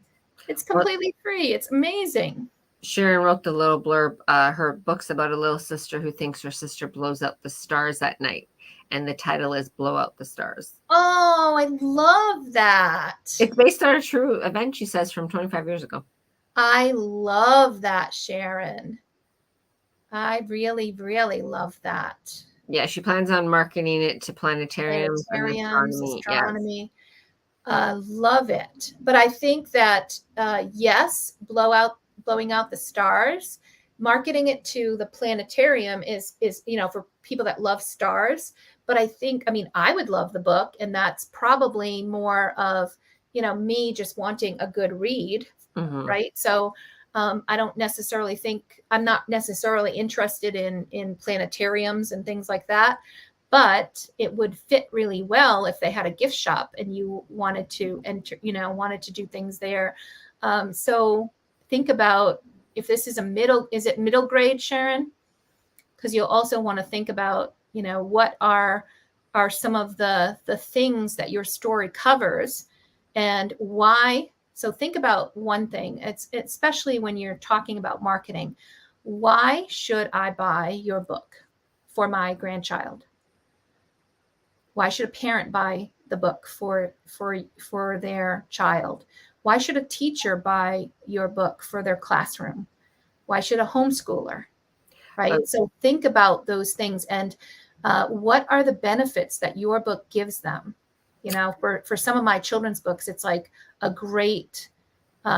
It's completely free. It's amazing. Sharon wrote the little blurb. Her book's about a little sister who thinks her sister blows out the stars at night. And the title is Blow Out the Stars. Oh, I love that. It's based on a true event, she says, from 25 years ago. I love that, Sharon. I really, really love that. Yeah, she plans on marketing it to planetariums and Planetariums, astronomy. Yes. astronomy. Love it. But I think that yes, blowing out the stars, marketing it to the planetarium is for people that love stars. But I think, I mean, I would love the book, and that's probably more of me just wanting a good read, right? So I don't necessarily think I'm not necessarily interested in planetariums and things like that, but it would fit really well if they had a gift shop and you wanted to enter, wanted to do things there. So think about if this is is it middle grade, Sharon? Because you'll also want to think about, what are some of the things that your story covers and why. So think about one thing. It's especially when you're talking about marketing. Why should I buy your book for my grandchild? Why should a parent buy the book for their child? Why should a teacher buy your book for their classroom? Why should a homeschooler? Right? So think about those things and what are the benefits that your book gives them? For some of my children's books, it's like a great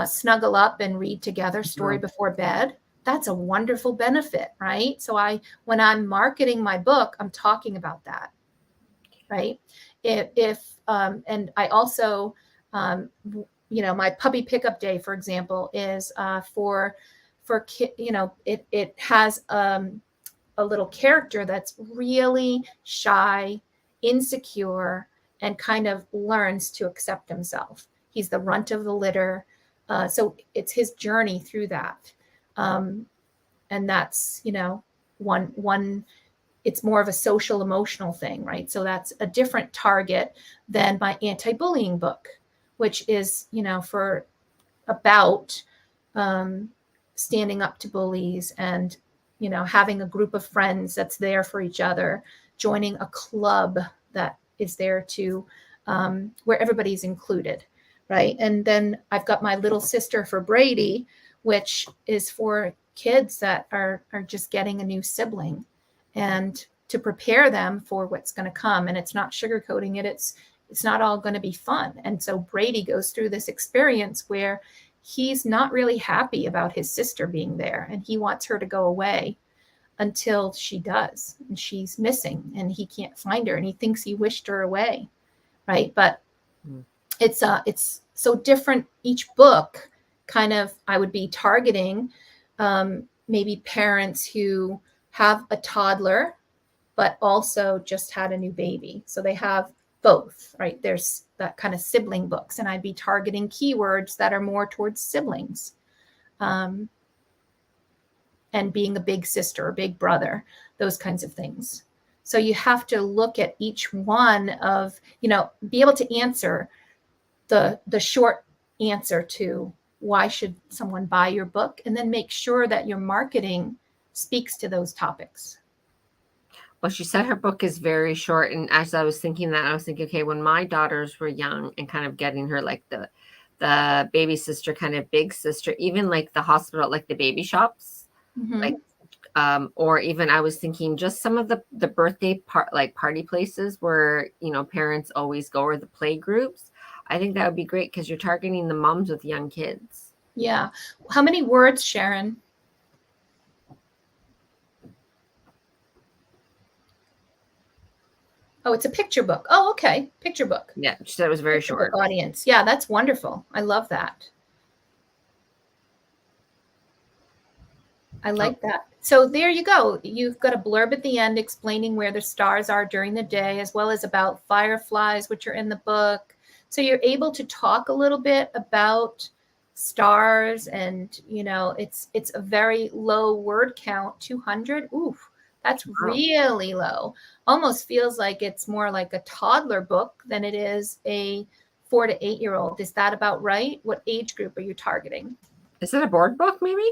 snuggle up and read together story before bed. That's a wonderful benefit, right? So when I'm marketing my book, I'm talking about that, right? And I also, my puppy pickup day, for example, is for it has a little character that's really shy, insecure, and kind of learns to accept himself. He's the runt of the litter. So it's his journey through that. And that's, one, it's more of a social emotional thing, right? So that's a different target than my anti-bullying book, which is, for about standing up to bullies and having a group of friends that's there for each other, joining a club that is there to where everybody's included, right? And then I've got my little sister for Brady, which is for kids that are just getting a new sibling and to prepare them for what's going to come. And it's not sugarcoating it. It's not all going to be fun. And so Brady goes through this experience where he's not really happy about his sister being there and he wants her to go away until she does, and she's missing and he can't find her and he thinks he wished her away, right? But it's so different. Each book kind of, I would be targeting maybe parents who have a toddler but also just had a new baby, so they have both, right? There's that kind of sibling books, and I'd be targeting keywords that are more towards siblings, and being a big sister or big brother, those kinds of things. So you have to look at each one of, be able to answer the short answer to why should someone buy your book, and then make sure that your marketing speaks to those topics. Well, she said her book is very short. And as I was thinking that, I was thinking, okay, when my daughters were young and kind of getting her like the baby sister, kind of big sister, even like the hospital, like the baby shops, like, or even I was thinking just some of the birthday party places where, parents always go, or the play groups. I think that would be great because you're targeting the moms with young kids. Yeah. How many words, Sharon? Oh, it's a picture book. Oh, okay. Picture book. Yeah, she said it was very short. Audience. Yeah, that's wonderful. I love that. I like that. So there you go. You've got a blurb at the end explaining where the stars are during the day, as well as about fireflies, which are in the book. So you're able to talk a little bit about stars, and it's a very low word count, 200. Oof, that's really low. Almost feels like it's more like a toddler book than it is a 4 to 8 year old. Is that about right? What age group are you targeting? Is it a board book, maybe?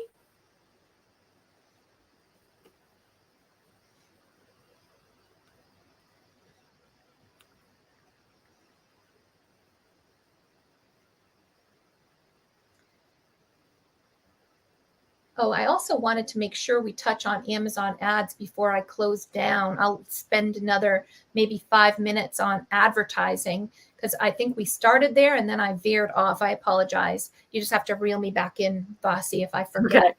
Oh, I also wanted to make sure we touch on Amazon ads before I close down. I'll spend another maybe 5 minutes on advertising because I think we started there and then I veered off. I apologize. You just have to reel me back in, Bossy, if I forget.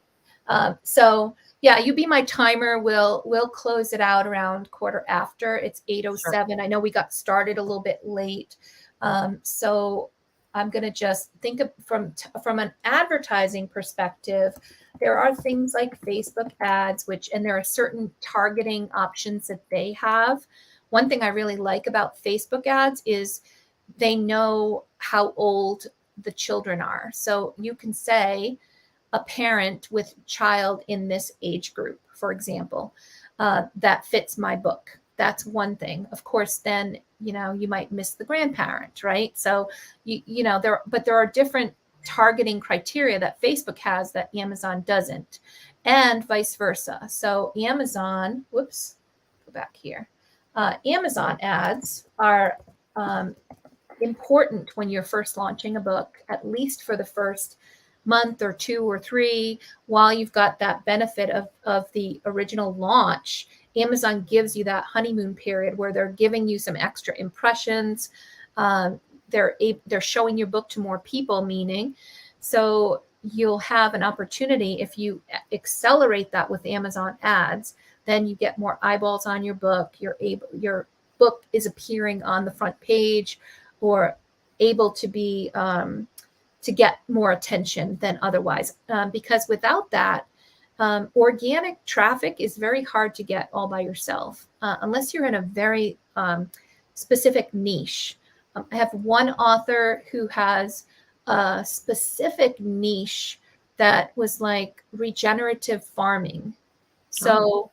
Okay. So yeah, you be my timer. We'll close it out around quarter after. It's 8:07. I know we got started a little bit late. So I'm going to just think of from an advertising perspective, there are things like Facebook ads, and there are certain targeting options that they have. One thing I really like about Facebook ads is they know how old the children are. So you can say a parent with child in this age group, for example, that fits my book. That's one thing. Of course, then, you might miss the grandparent, right? So, there are different targeting criteria that Facebook has that Amazon doesn't, and vice versa. So Amazon, go back here. Amazon ads are important when you're first launching a book, at least for the first month or 2 or 3, while you've got that benefit of the original launch. Amazon gives you that honeymoon period where they're giving you some extra impressions. They're showing your book to more people, meaning, so you'll have an opportunity if you accelerate that with Amazon ads, then you get more eyeballs on your book. Your book is appearing on the front page or able to be to get more attention than otherwise. Because without that, organic traffic is very hard to get all by yourself, unless you're in a very specific niche. I have one author who has a specific niche that was like regenerative farming. So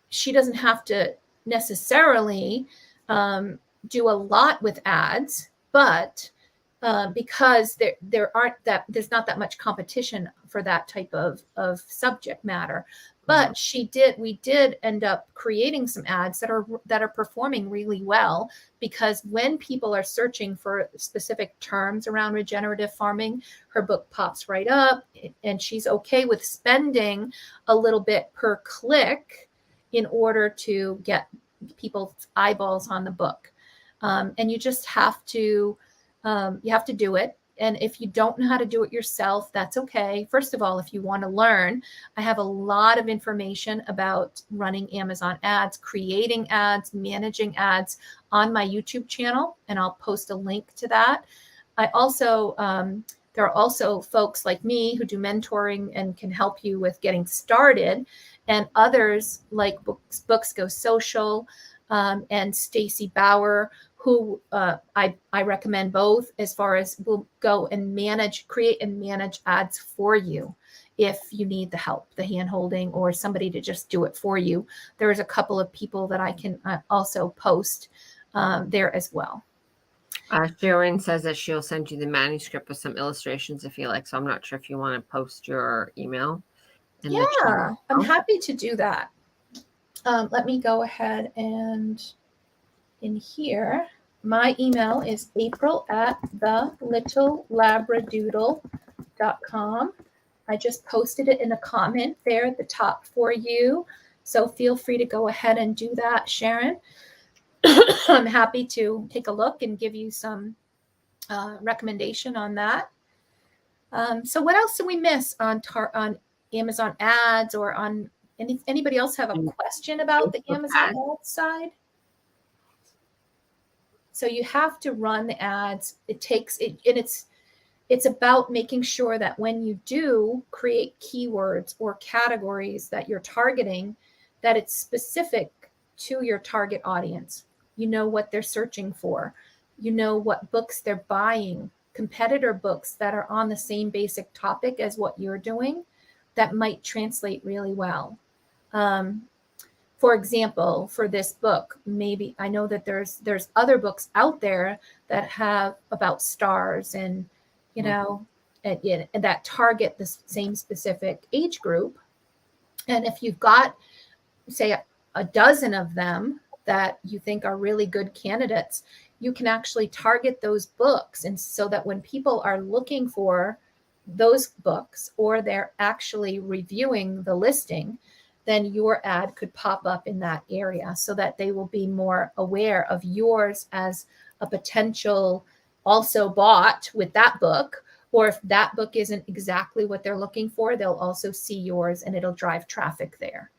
she doesn't have to necessarily do a lot with ads, but because there's not that much competition for that type of subject matter. But we did end up creating some ads that are performing really well, because when people are searching for specific terms around regenerative farming, her book pops right up, and she's okay with spending a little bit per click in order to get people's eyeballs on the book. And you just have to do it. And if you don't know how to do it yourself, that's okay. First of all, if you want to learn, I have a lot of information about running Amazon ads, creating ads, managing ads on my YouTube channel, and I'll post a link to that. I also, there are also folks like me who do mentoring and can help you with getting started, and others like Books Go Social and Stacy Bauer, who I recommend both, as far as will go and create and manage ads for you if you need the help, the hand-holding, or somebody to just do it for you. There's a couple of people that I can also post there as well. Sharon says that she'll send you the manuscript with some illustrations if you like. So I'm not sure if you want to post your email. Yeah, I'm happy to do that. Let me go ahead and in here, my email is april@thelittleLabradoodle.com. I just posted it in a comment there at the top for you. So feel free to go ahead and do that, Sharon. I'm happy to take a look and give you some recommendation on that. So what else did we miss on Amazon ads, or on anybody else have a question about the Amazon ads side? So you have to run the ads. And it's about making sure that when you do create keywords or categories that you're targeting, that it's specific to your target audience. You know what they're searching for. You know what books they're buying, competitor books that are on the same basic topic as what you're doing that might translate really well. For example, for this book, maybe I know that there's other books out there that have about stars and, and that target the same specific age group. And if you've got, say, a dozen of them that you think are really good candidates, you can actually target those books. And so that when people are looking for those books, or they're actually reviewing the listing, then your ad could pop up in that area so that they will be more aware of yours as a potential also bought with that book. Or if that book isn't exactly what they're looking for, they'll also see yours and it'll drive traffic there.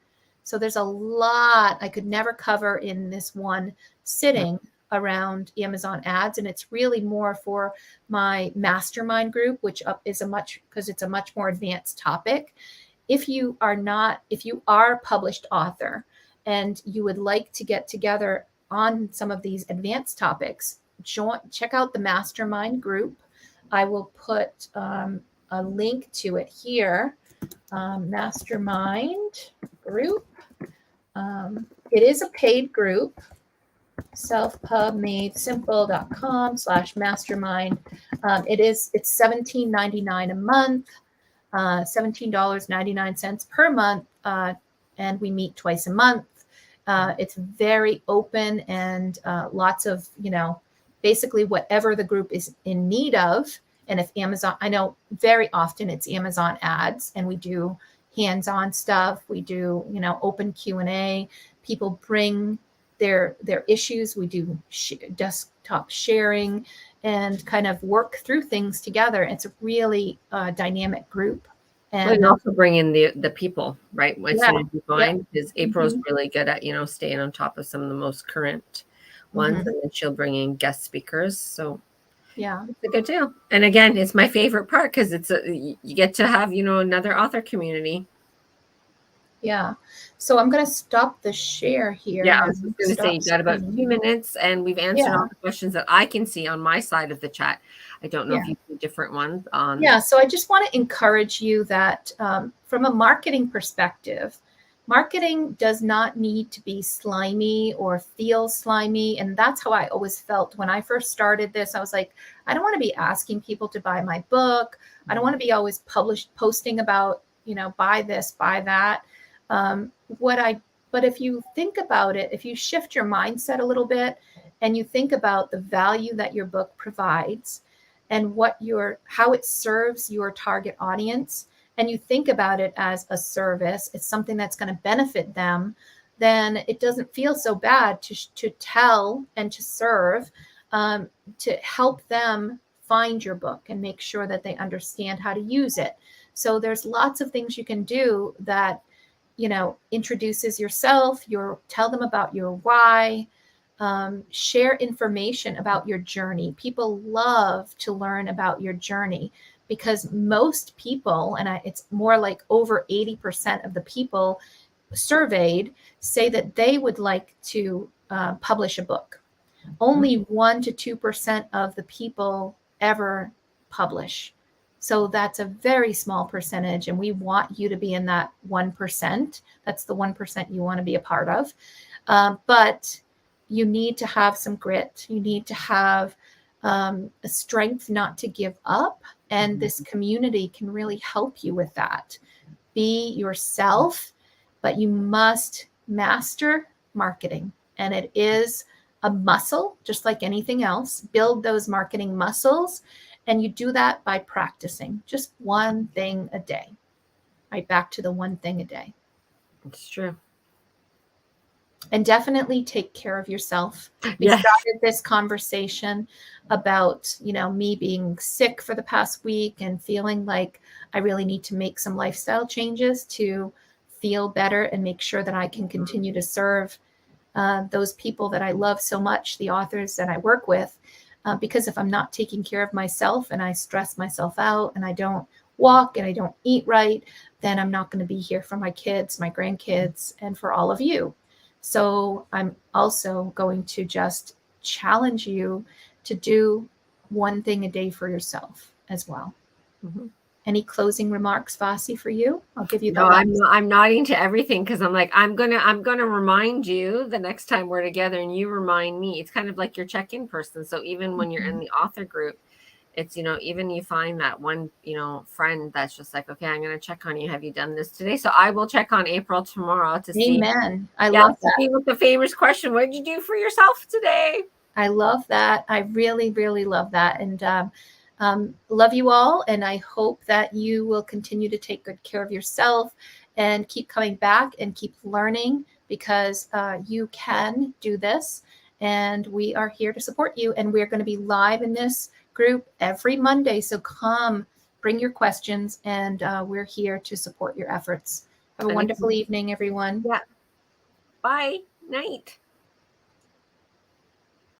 So there's a lot I could never cover in this one sitting around Amazon ads. And it's really more for my mastermind group, which is because it's a much more advanced topic. If you are a published author and you would like to get together on some of these advanced topics, check out the mastermind group. I will put a link to it here. Mastermind group. It is a paid group. selfpubmadesimple.com/mastermind. It's $17.99 a month, $17.99 per month, and we meet twice a month. It's very open and lots of, basically whatever the group is in need of. And if Amazon, I know very often it's Amazon ads, and we do hands-on stuff. We do, open Q&A. People bring their issues. We do desktop sharing and kind of work through things together. It's a really dynamic group. And you also bring in the people, right? As soon as you find, because April's really good at, staying on top of some of the most current ones, and then she'll bring in guest speakers. So yeah, it's a good deal. And again, it's my favorite part because you get to have, another author community. Yeah. So I'm going to stop the share here. Yeah, I was just going to say, you've got about 2 minutes, and we've answered all the questions that I can see on my side of the chat. I don't know if you see different ones on. Yeah. So I just want to encourage you that from a marketing perspective, marketing does not need to be slimy or feel slimy. And that's how I always felt when I first started this. I was like, I don't want to be asking people to buy my book. I don't want to be always posting about, buy this, buy that. But if you think about it, if you shift your mindset a little bit and you think about the value that your book provides and how it serves your target audience, and you think about it as a service, it's something that's going to benefit them, then it doesn't feel so bad to tell and to serve, to help them find your book and make sure that they understand how to use it. So there's lots of things you can do that, introduces yourself, tell them about your why, share information about your journey. People love to learn about your journey because most people, and it's more like over 80% of the people surveyed say that they would like to publish a book. Only 1 to 2% of the people ever publish. So that's a very small percentage, and we want you to be in that 1%. That's the 1% you want to be a part of. But you need to have some grit. You need to have a strength not to give up. And this community can really help you with that. Be yourself, but you must master marketing. And it is a muscle, just like anything else. Build those marketing muscles. And you do that by practicing just one thing a day. Right back to the one thing a day. It's true. And definitely take care of yourself. We started this conversation about, me being sick for the past week and feeling like I really need to make some lifestyle changes to feel better and make sure that I can continue to serve those people that I love so much, the authors that I work with. Because if I'm not taking care of myself and I stress myself out and I don't walk and I don't eat right, then I'm not going to be here for my kids, my grandkids, and for all of you. So I'm also going to just challenge you to do one thing a day for yourself as well. Mm-hmm. Any closing remarks, Vasi, for you? I'll give you the I'm nodding to everything because I'm like, I'm gonna remind you the next time we're together, and you remind me. It's kind of like your check-in person. So even when you're in the author group, it's, even you find that one, friend that's just like, okay, I'm gonna check on you. Have you done this today? So I will check on April tomorrow to see. Amen. I love that. See with the famous question, what did you do for yourself today? I love that. I really, really love that. And Love you all, and I hope that you will continue to take good care of yourself and keep coming back and keep learning, because you can do this, and we are here to support you. And we're going to be live in this group every Monday, so come, bring your questions, and we're here to support your efforts. Have a wonderful evening, everyone. Yeah. Bye. Night.